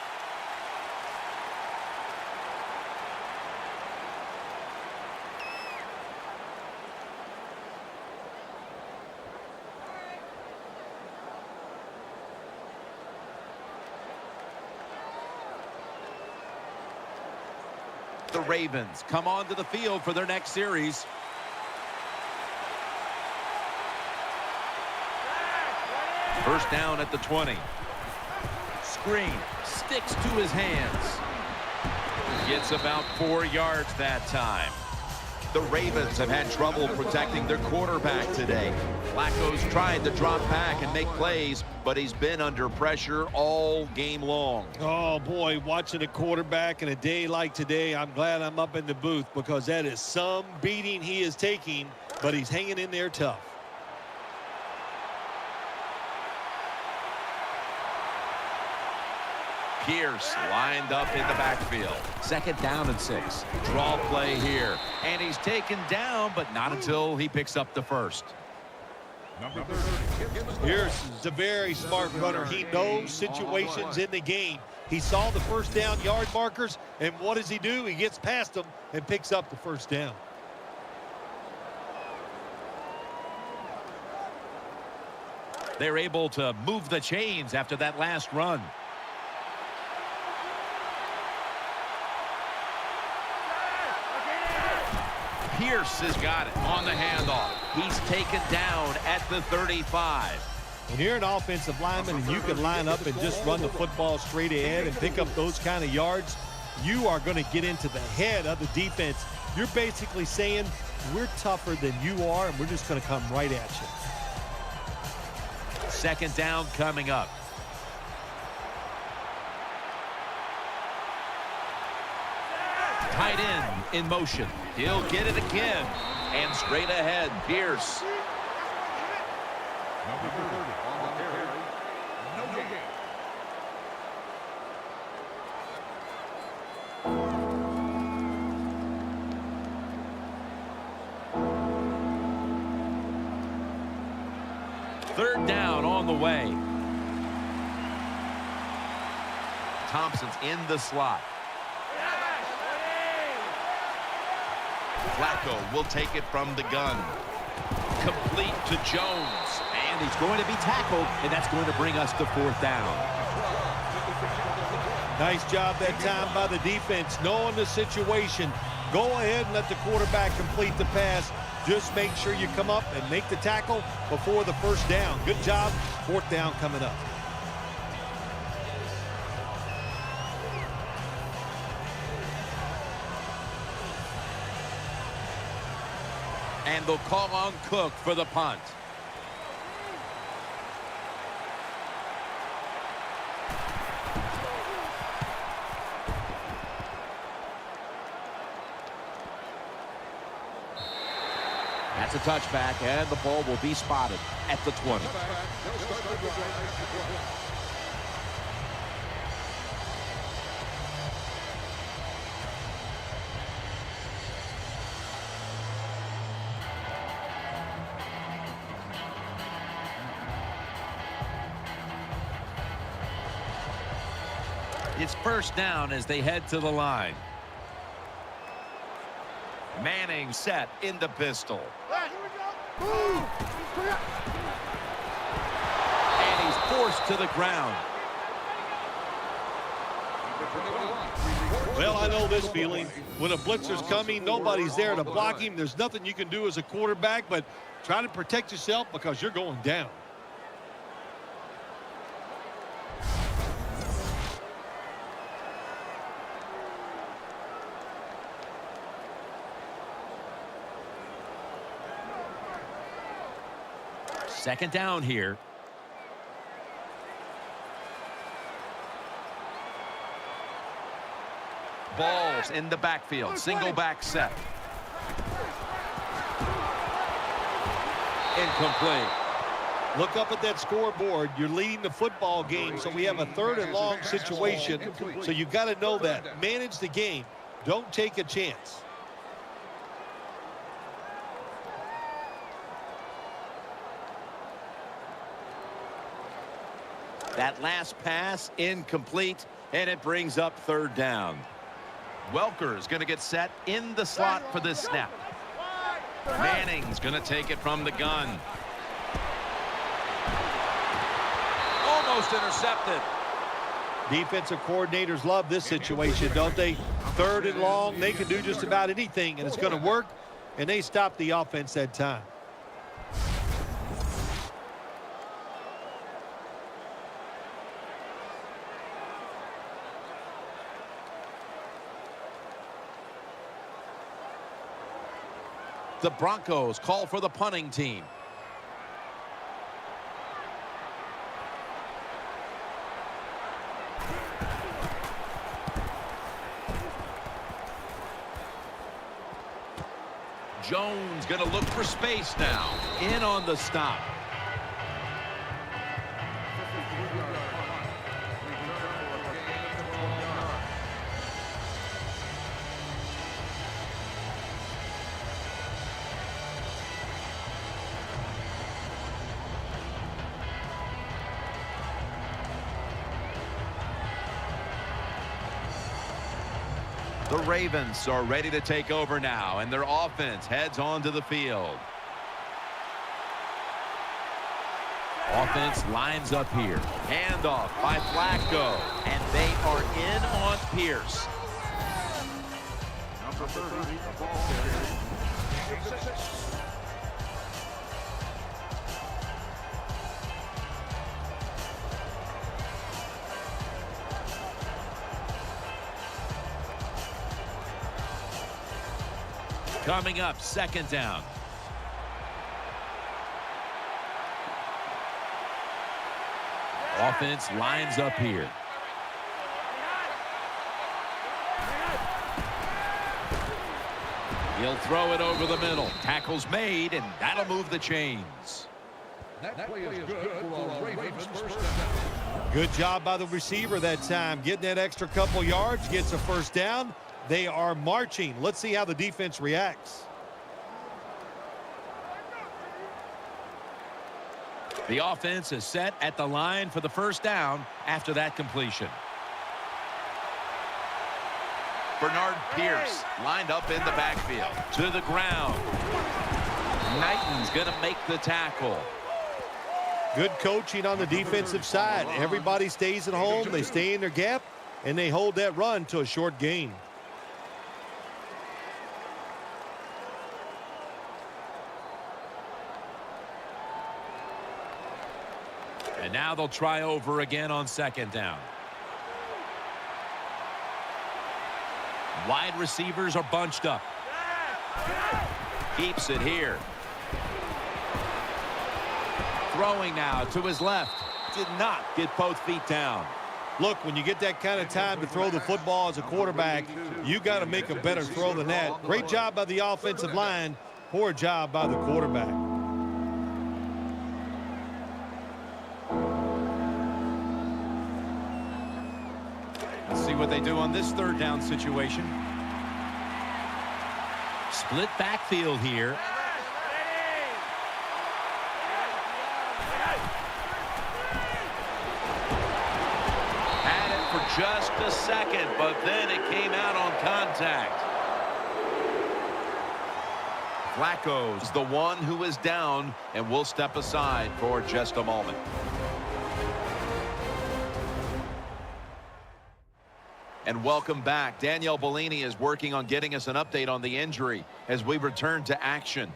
C: The Ravens come onto the field for their next series. First down at the 20. Screen sticks to his hands. Gets about 4 yards that time. The Ravens have had trouble protecting their quarterback today. Flacco's tried to drop back and make plays, but he's been under pressure all game long.
D: Oh, boy, watching a quarterback in a day like today, I'm glad I'm up in the booth because that is some beating he is taking, but he's hanging in there tough.
B: Pierce lined up in the backfield.
C: Second down and 6. Draw play here. And he's taken down, but not until he picks up the first.
D: Pierce is a very smart runner. He knows situations in the game. He saw the first down yard markers, and what does he do? He gets past them and picks up the first down.
C: They're able to move the chains after that last run. Pierce has got it on the handoff. He's taken down at the 35.
D: When you're an offensive lineman and you can line up and just run the football straight ahead and pick up those kind of yards, you are going to get into the head of the defense. You're basically saying, we're tougher than you are, and we're just going to come right at you.
C: Second down coming up. Tight end in motion. He'll get it again. And straight ahead, Pierce.
E: Number 30 on the carry. No gain.
C: Third down on the way. Thompson's in the slot.
B: Flacco will take it from the gun.
C: Complete to Jones. And he's going to be tackled, and that's going to bring us to fourth down.
D: Nice job that time by the defense, knowing the situation. Go ahead and let the quarterback complete the pass. Just make sure you come up and make the tackle before the first down. Good job. Fourth down coming up.
C: And they'll call on Cook for the punt. That's a touchback, and the ball will be spotted at the 20. It's first down as they head to the line.
B: Manning set in the pistol.
C: And he's forced to the ground.
D: Well, I know this feeling. When a blitzer's coming, nobody's there to block him. There's nothing you can do as a quarterback but try to protect yourself because you're going down.
C: Second down here. Balls in the backfield. Single back set. Incomplete.
D: Look up at that scoreboard. You're leading the football game, so we have a 3rd and long situation. So you've got to know that. Manage the game. Don't take a chance.
C: That last pass incomplete, and it brings up 3rd down. Welker's going to get set in the slot for this snap. Manning's going to take it from the gun. Almost intercepted.
D: Defensive coordinators love this situation, don't they? 3rd and long, they can do just about anything, and it's going to work, and they stop the offense that time.
C: The Broncos call for the punting team. Jones going to look for space now. In on the stop. The Ravens are ready to take over now, and their offense heads onto the field. Offense lines up here. Handoff by Flacco, and they are in on Pierce.
E: Number 30, the ball carrier.
C: Coming up, 2nd down. Offense lines up here. He'll throw it over the middle. Tackle's made, and that'll move the chains.
E: That play is good for a Ravens first down.
D: Good job by the receiver that time. Getting that extra couple yards, gets a 1st down. They are marching. Let's see how the defense reacts.
C: The offense is set at the line for the 1st down after that completion. Bernard Pierce lined up in the backfield. To the ground. Knighton's going to make the tackle.
D: Good coaching on the defensive side. Everybody stays at home. They stay in their gap, and they hold that run to a short gain.
C: And now they'll try over again on 2nd down. Wide receivers are bunched up. Keeps it here. Throwing now to his left. Did not get both feet down.
D: Look, when you get that kind of time to throw the football as a quarterback, you got to make a better throw than that. Great job by the offensive line. Poor job by the quarterback.
C: Let's see what they do on this 3rd down situation. Split backfield here. Had it for just a second, but then it came out on contact. Flacco's the one who is down, and will step aside for just a moment. And welcome back. Danielle Bellini is working on getting us an update on the injury as we return to action.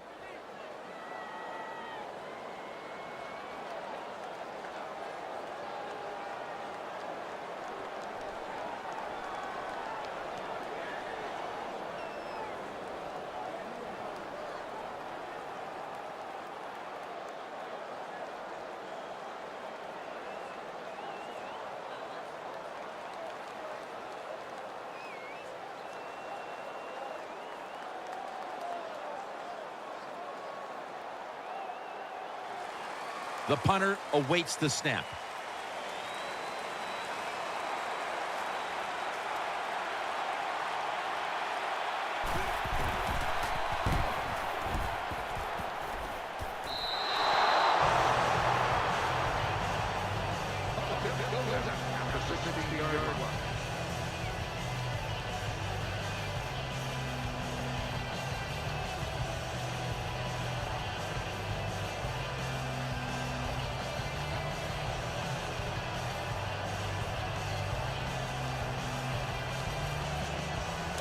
C: The punter awaits the snap.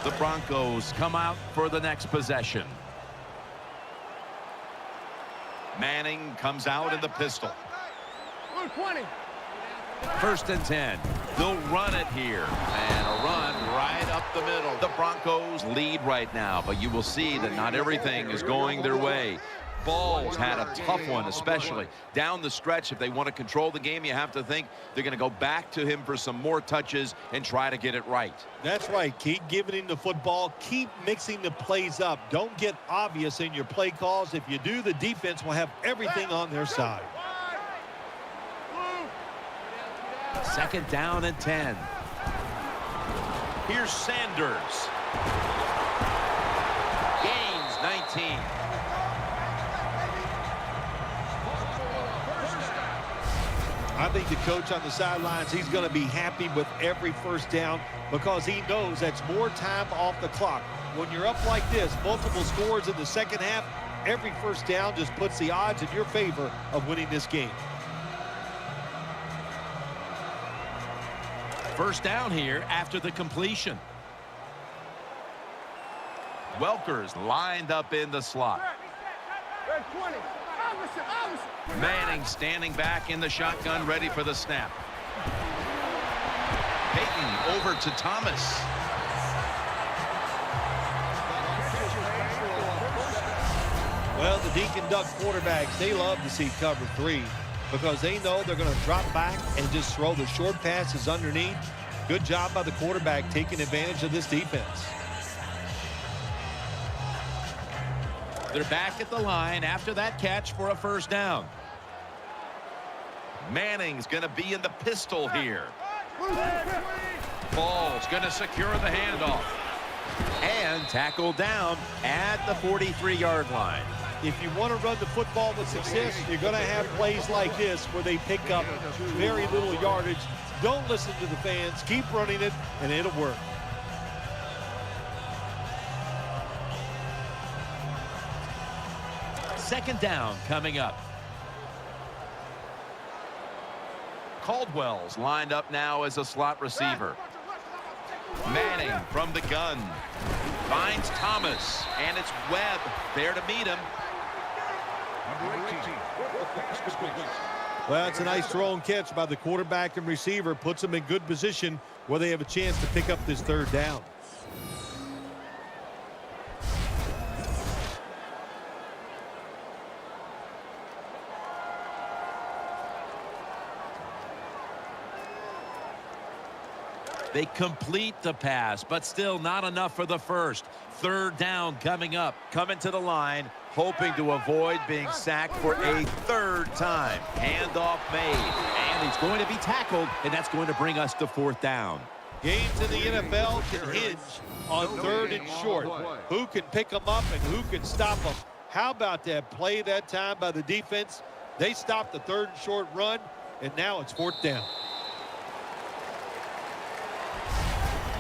C: The Broncos come out for the next possession.
B: Manning comes out in the pistol.
E: 20.
C: 1st and 10. They'll run it here. And a run right up the middle.
B: The Broncos lead right now, but you will see that not everything is going their way. Ball's had a tough one, especially down the stretch. If they want to control the game, you have to think they're going to go back to him for some more touches and try to get it right.
D: That's right. Keep giving him the football. Keep mixing the plays up. Don't get obvious in your play calls. If you do, the defense will have everything on their side.
C: 2nd down and 10.
B: Here's Sanders. Gains 19.
D: I think the coach on the sidelines, he's going to be happy with every first down because he knows that's more time off the clock. When you're up like this, multiple scores in the second half, every first down just puts the odds in your favor of winning this game.
C: 1st down here after the completion.
B: Welker's lined up in the slot.
E: 20.
B: Manning standing back in the shotgun, ready for the snap. Peyton over to Thomas.
D: Well, the Deke and Duck quarterbacks, they love to see cover 3 because they know they're going to drop back and just throw the short passes underneath. Good job by the quarterback taking advantage of this defense.
C: They're back at the line after that catch for a 1st down.
B: Manning's going to be in the pistol here. Ball's going to secure the handoff.
C: And tackled down at the 43-yard line.
D: If you want to run the football with success, you're going to have plays like this where they pick up very little yardage. Don't listen to the fans. Keep running it, and it'll work.
C: Second down coming up.
B: Caldwell's lined up now as a slot receiver. Manning from the gun. Finds Thomas, and it's Webb there to meet him.
D: Well, it's a nice throw and catch by the quarterback and receiver. Puts them in good position where they have a chance to pick up this 3rd down.
C: They complete the pass, but still not enough for the 1st. 3rd down coming up. Coming to the line, hoping to avoid being sacked for a 3rd time. Handoff made, and he's going to be tackled, and that's going to bring us to 4th down.
D: Games in the NFL can hinge on 3rd and short. Who can pick them up and who can stop them? How about that play that time by the defense? They stopped the 3rd and short run, and now it's 4th down.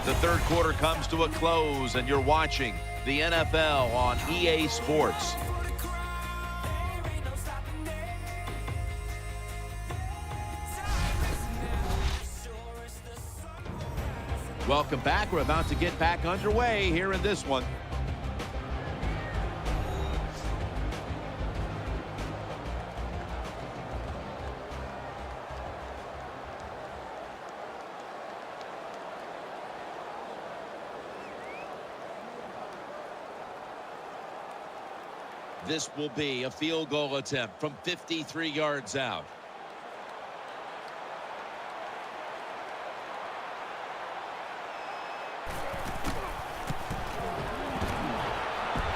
B: The 3rd quarter comes to a close, and you're watching the NFL on EA Sports.
C: Welcome back. We're about to get back underway here in this one. This will be a field goal attempt from 53 yards out.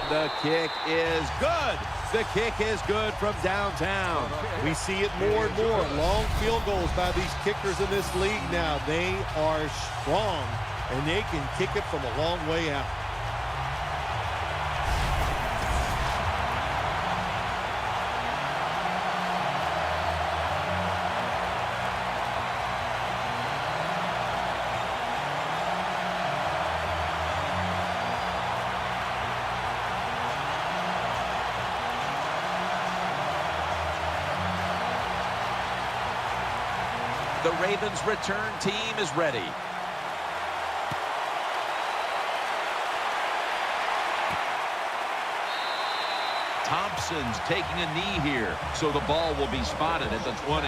C: The kick is good. The kick is good from downtown.
D: We see it more and more. Long field goals by these kickers in this league now. They are strong, and they can kick it from a long way out.
C: The Ravens return team is ready. Thompson's taking a knee here, so the ball will be spotted at the 20.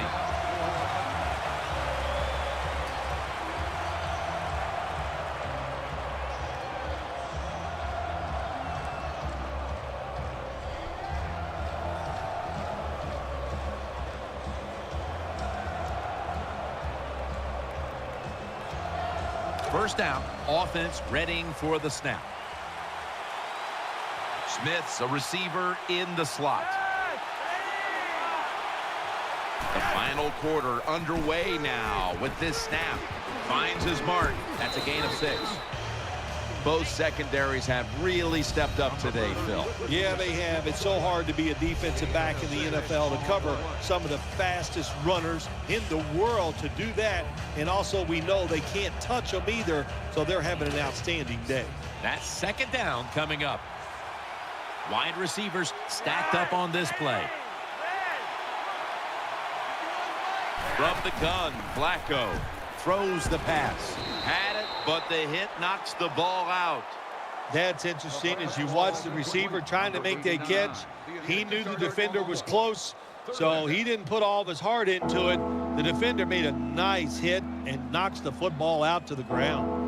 C: First down, offense readying for the snap. Smith's a receiver in the slot. The final quarter underway now with this snap. Finds his mark. That's a gain of 6. Both secondaries have really stepped up today, Phil.
D: Yeah, they have. It's so hard to be a defensive back in the NFL to cover some of the fastest runners in the world to do that. And also we know they can't touch them either, so they're having an outstanding day.
C: That's second down coming up. Wide receivers stacked up on this play. From the gun, Flacco throws the pass. Had it, but the hit knocks the ball out.
D: That's interesting. As you watch the receiver trying to make that catch, he knew the defender was close, so he didn't put all of his heart into it. The defender made a nice hit and knocks the football out to the ground.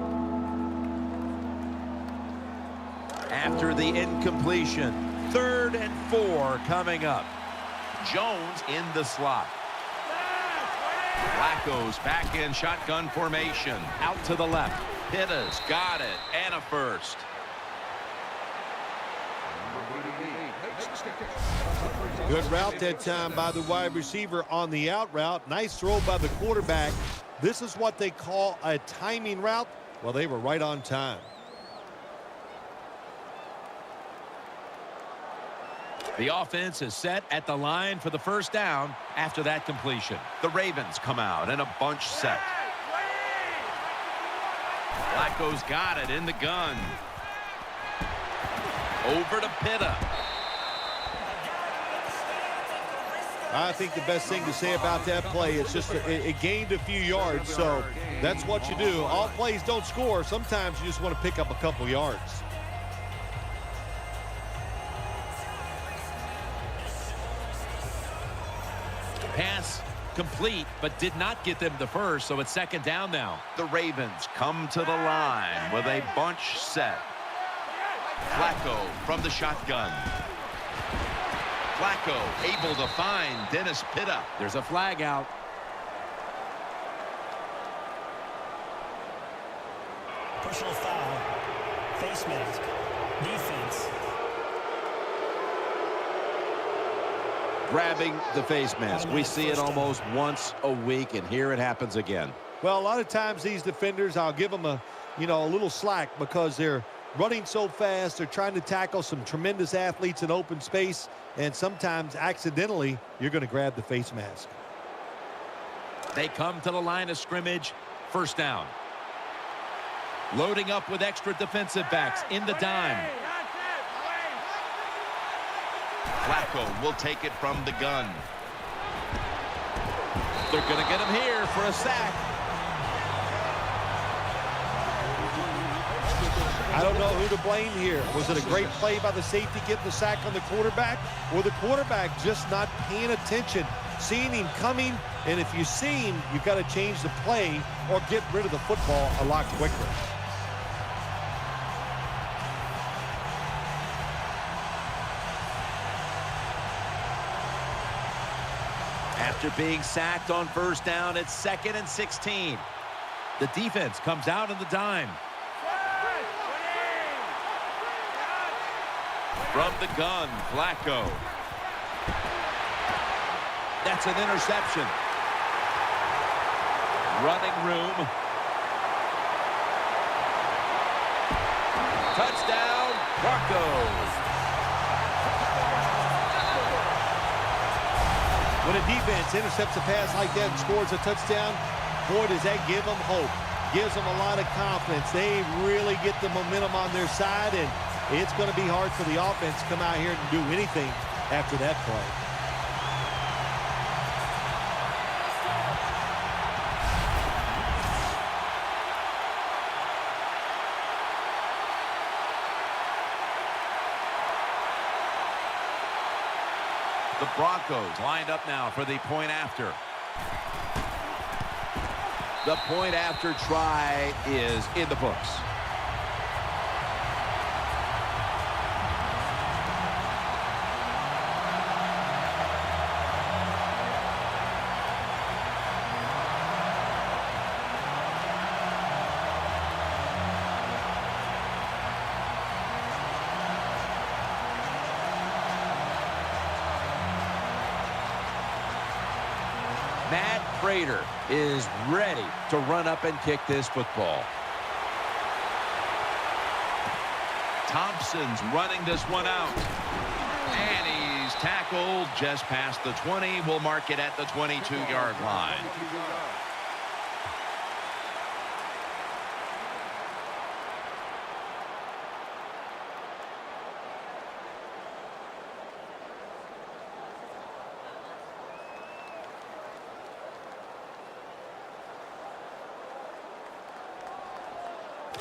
C: After the incompletion, 3rd and 4 coming up. Jones in the slot. Flacco's back in shotgun formation. Out to the left. Pitta's got it, and a first.
D: Good route that time by the wide receiver on the out route. Nice throw by the quarterback. This is what they call a timing route. Well, they were right on time.
C: The offense is set at the line for the first down after that completion. The Ravens come out in a bunch set. Flacco's got it in the gun. Over to Pitta.
D: I think the best thing to say about that play is just it gained a few yards, so that's what you do. All plays don't score. Sometimes you just want to pick up a couple yards.
C: Pass complete, but did not get them the first, so it's second down now. The Ravens come to the line with a bunch set. Flacco from the shotgun. Flacco able to find Dennis Pitta. There's a flag out.
F: Personal foul. Face mask. Defense.
C: Grabbing the face mask. We see it almost once a week, and here it happens again.
D: Well, a lot of times these defenders, I'll give them a little slack because they're running so fast. They're trying to tackle some tremendous athletes in open space, and sometimes accidentally you're going to grab the face mask.
C: They come to the line of scrimmage. First down. Loading up with extra defensive backs in the dime. Flacco will take it from the gun. They're going to get him here for a sack.
D: I don't know who to blame here. Was it a great play by the safety getting the sack on the quarterback, or the quarterback just not paying attention, seeing him coming? And if you see him, you've got to change the play or get rid of the football a lot quicker.
C: After being sacked on first down, it's 2nd and 16. The defense comes out in the dime. From the gun, Flacco. That's an interception. Running room. Touchdown, Broncos.
D: When a defense intercepts a pass like that and scores a touchdown, boy, does that give them hope. Gives them a lot of confidence. They really get the momentum on their side, and it's going to be hard for the offense to come out here and do anything after that play.
C: The Broncos lined up now for the point after. The point after try is in the books. Matt Prater is ready to run up and kick this football.
B: Thompson's running this one out. And he's tackled just past the 20. We'll mark it at the 22-yard line.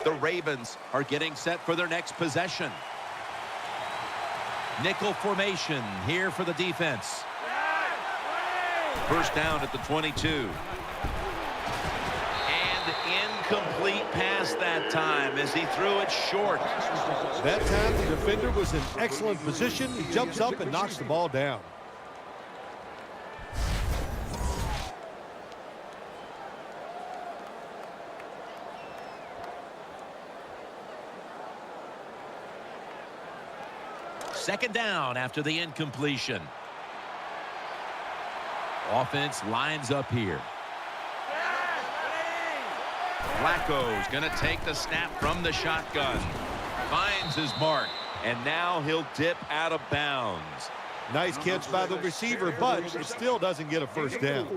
C: The Ravens are getting set for their next possession. Nickel formation here for the defense.
B: First down at the 22. And incomplete pass that time as he threw it short.
D: That time the defender was in excellent position. He jumps up and knocks the ball down.
C: Second down after the incompletion. Offense lines up here.
B: Flacco's going to take the snap from the shotgun. Finds his mark. And now he'll dip out of bounds.
D: Nice catch by the receiver, but it still doesn't get a first down.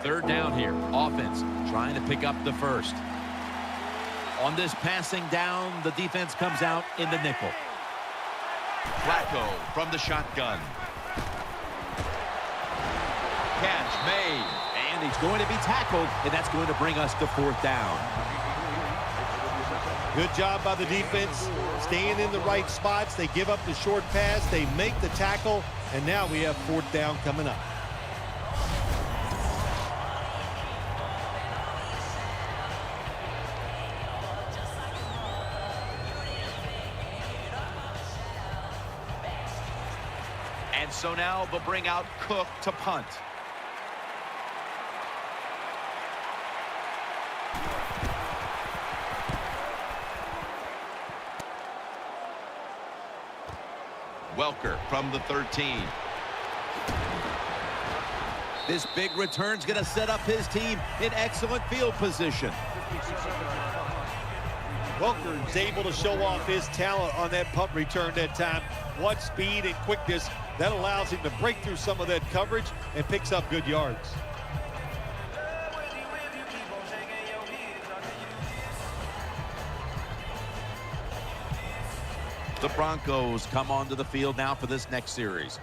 C: Third down here. Offense trying to pick up the first. On this passing down, the defense comes out in the nickel.
B: Flacco from the shotgun. Catch made.
C: And he's going to be tackled, and that's going to bring us to fourth down.
D: Good job by the defense, staying in the right spots. They give up the short pass. They make the tackle, and now we have fourth down coming up.
B: And so now they'll bring out Cook to punt. Welker from the 13.
C: This big return's going to set up his team in excellent field position.
D: Welker is able to show off his talent on that punt return that time. What speed and quickness that allows him to break through some of that coverage and picks up good yards.
C: The Broncos come onto the field now for this next series.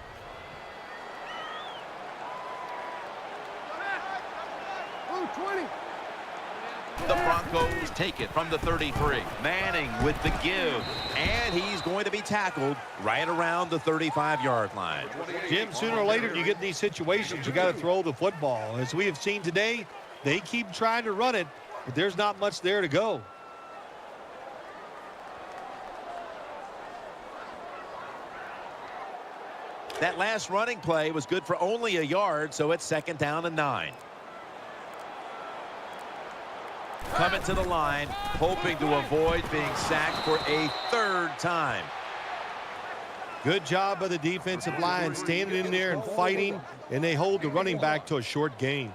B: The Broncos take it from the 33. Manning with the give.
C: And he's going to be tackled right around the 35-yard line.
D: Jim, sooner or later you get in these situations, you got to throw the football. As we have seen today, they keep trying to run it, but there's not much there to go.
C: That last running play was good for only a yard, so it's second down and 9. Coming to the line, hoping to avoid being sacked for a third time.
D: Good job by the defensive line, standing in there and fighting, and they hold the running back to a short gain.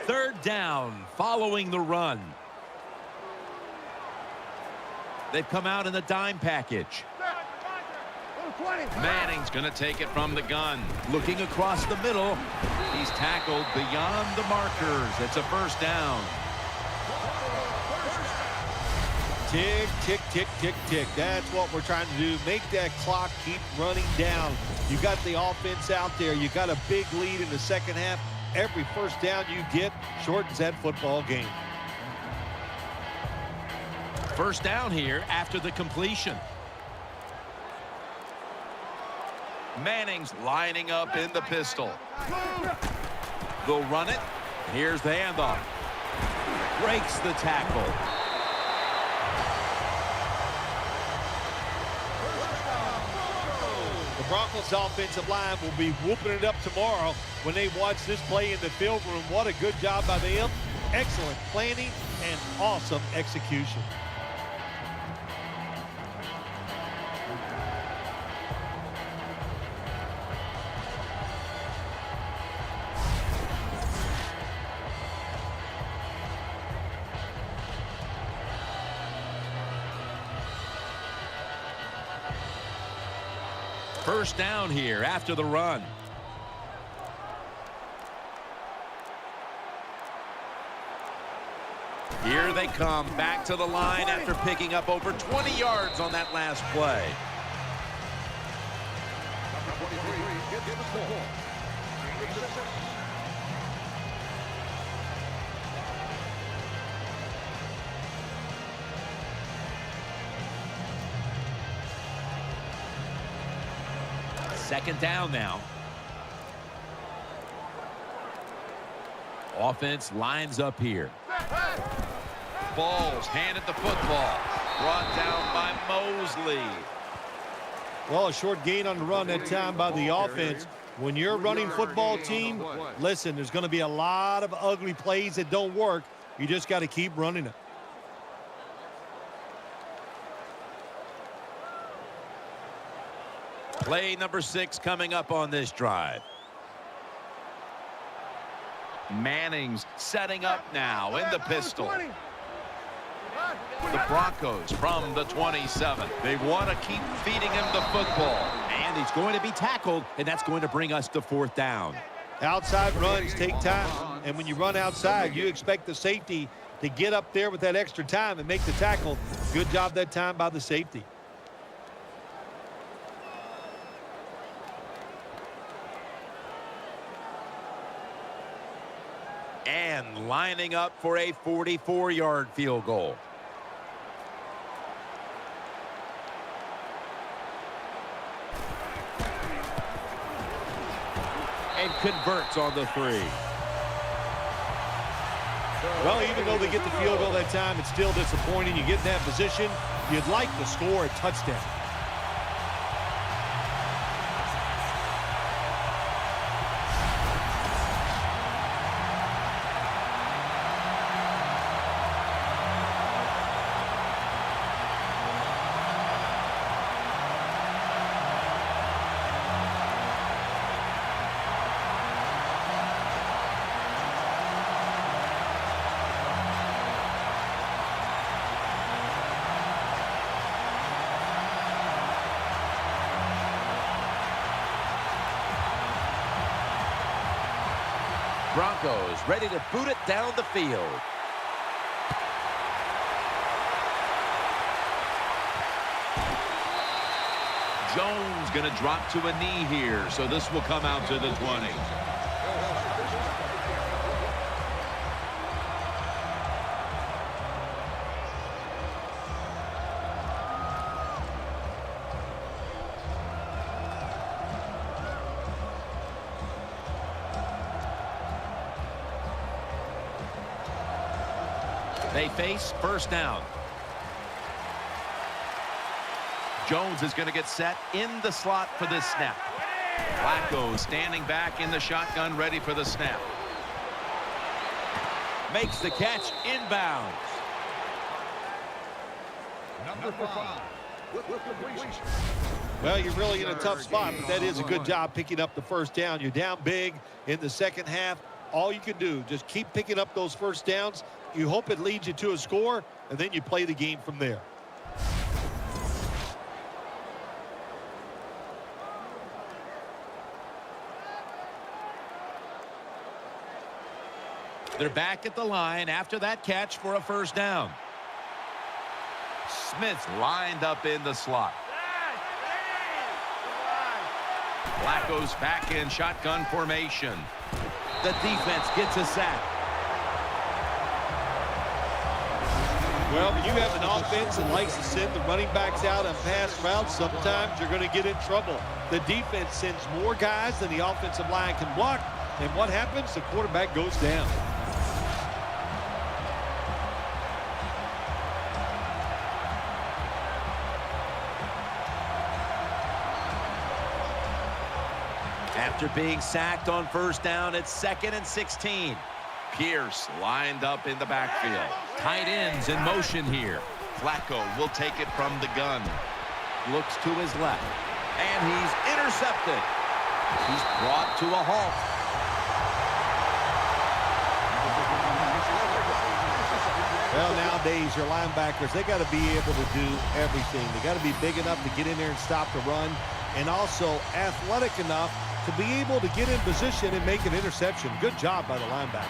C: Third down, following the run. They've come out in the dime package.
B: Manning's going to take it from the gun.
C: Looking across the middle.
B: He's tackled beyond the markers. It's a first down.
D: Tick, tick, tick, tick, tick. That's what we're trying to do. Make that clock keep running down. You got the offense out there. You got a big lead in the second half. Every first down you get shortens that football game.
C: First down here after the completion.
B: Manning's lining up in the pistol.
C: They'll run it. Here's the handoff. Breaks the tackle.
D: The Broncos offensive line will be whooping it up tomorrow when they watch this play in the film room. What a good job by them. Excellent planning and awesome execution.
C: First down here after the run. Here they come back to the line after picking up over 20 yards on that last play. Second down now. Offense lines up here.
B: Balls handed the football. Brought down by Mosley.
D: Well, a short gain on the run that time by the offense. When you're a running football team, listen, there's going to be a lot of ugly plays that don't work. You just got to keep running it.
C: Play number 6 coming up on this drive.
B: Manning's setting up now in the pistol. The Broncos from the 27. They want to keep feeding him the football.
C: And he's going to be tackled, and that's going to bring us to fourth down.
D: Outside runs take time, and when you run outside, you expect the safety to get up there with that extra time and make the tackle. Good job that time by the safety.
C: And lining up for a 44-yard field goal. And converts on the 3.
D: Well, even though they get the field goal that time, it's still disappointing. You get in that position, you'd like to score a touchdown.
C: Broncos ready to boot it down the field.
B: Jones going to drop to a knee here, so this will come out to the 20.
C: They face first down. Jones is going to get set in the slot for this snap. Flacco standing back in the shotgun, ready for the snap. Makes the catch inbounds.
E: Number 5. With completion.
D: Well, you're really in a tough spot, but that is a good job picking up the first down. You're down big in the second half. All you can do, just keep picking up those first downs. You hope it leads you to a score, and then you play the game from there.
C: They're back at the line after that catch for a first down. Smith lined up in the slot. Flacco's back in shotgun formation. The defense gets a sack.
D: Well, when you have an offense that likes to send the running backs out on pass routes, sometimes you're going to get in trouble. The defense sends more guys than the offensive line can block. And what happens? The quarterback goes down.
C: After being sacked on first down, it's 2nd and 16. Pierce lined up in the backfield. Tight ends in motion here.
B: Flacco will take it from the gun.
C: Looks to his left. And he's intercepted. He's brought to a halt.
D: Well, nowadays, your linebackers, they got to be able to do everything. They got to be big enough to get in there and stop the run, and also athletic enough to be able to get in position and make an interception. Good job by the linebacker.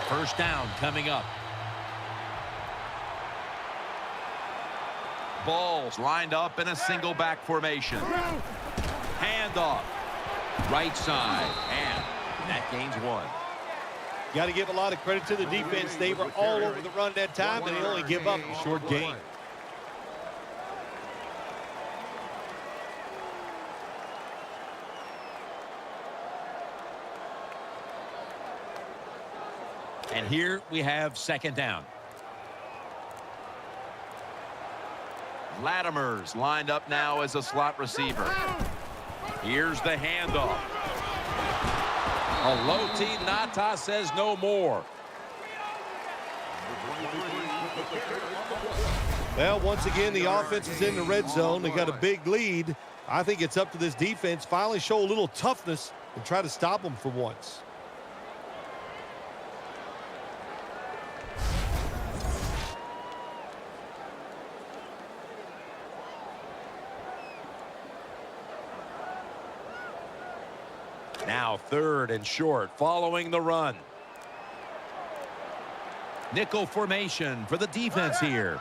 C: First down coming up. Balls lined up in a single back formation. Handoff. Right side. And that gains 1.
D: Got to give a lot of credit to the defense. They were all over the run that time, and they only give up a short gain.
C: And here we have second down. Latimer's lined up now as a slot receiver. Here's the handoff. Aloti Nata says no more.
D: Well, once again, the offense is in the red zone. They got a big lead. I think it's up to this defense finally show a little toughness and try to stop them for once.
C: Now 3rd and short following the run. Nickel formation for the defense here.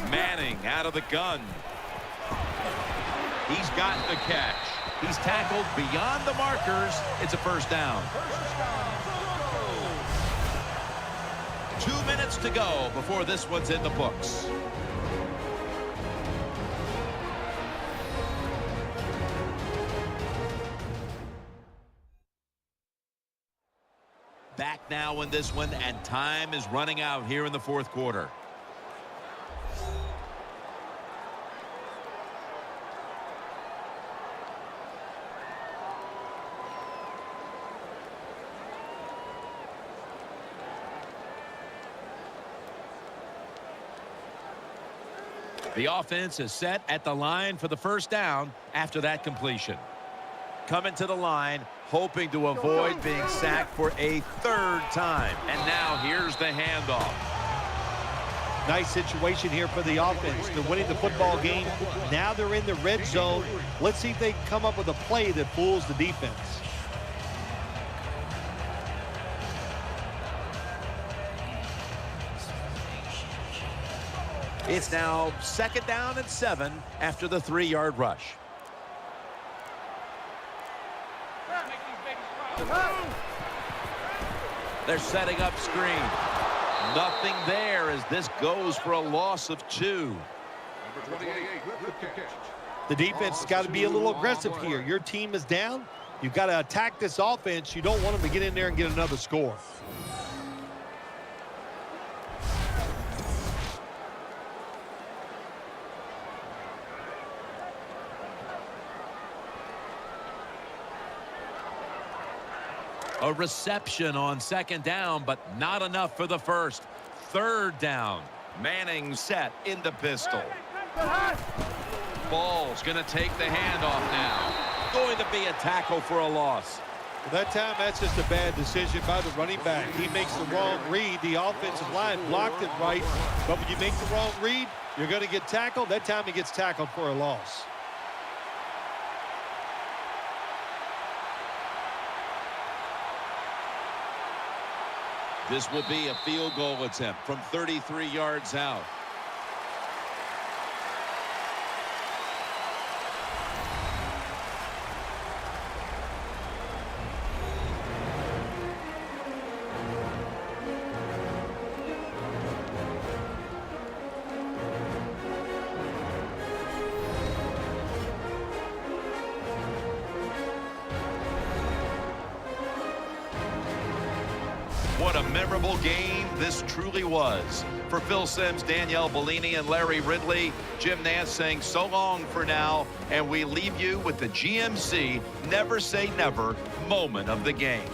C: Manning out of the gun. He's got the catch. He's tackled beyond the markers. It's a first down. 2 minutes to go before this one's in the books. Back now in this one, and time is running out here in the 4th quarter. The offense is set at the line for the first down after that completion. Coming to the line, hoping to avoid being sacked for a 3rd time. And now here's the handoff.
D: Nice situation here for the offense. They're winning the football game. Now they're in the red zone. Let's see if they can come up with a play that fools the defense.
C: It's now 2nd down and 7 after the 3-yard rush. They're setting up screen. Nothing there as this goes for a loss of 2.
E: Number 28 with the catch.
D: The defense has got to be a little aggressive here. Your team is down. You've got to attack this offense. You don't want them to get in there and get another score.
C: A reception on second down, but not enough for the first. Third down.
B: Manning set in the pistol. Ball's going to take the handoff now.
C: Going to be a tackle for a loss.
D: That time, that's just a bad decision by the running back. He makes the wrong read. The offensive line blocked it right. But when you make the wrong read, you're going to get tackled. That time he gets tackled for a loss.
C: This will be a field goal attempt from 33 yards out.
B: What a memorable game this truly was. For Phil Simms, Danielle Bellini, and Larry Ridley, Jim Nance saying so long for now, and we leave you with the GMC Never Say Never moment of the game.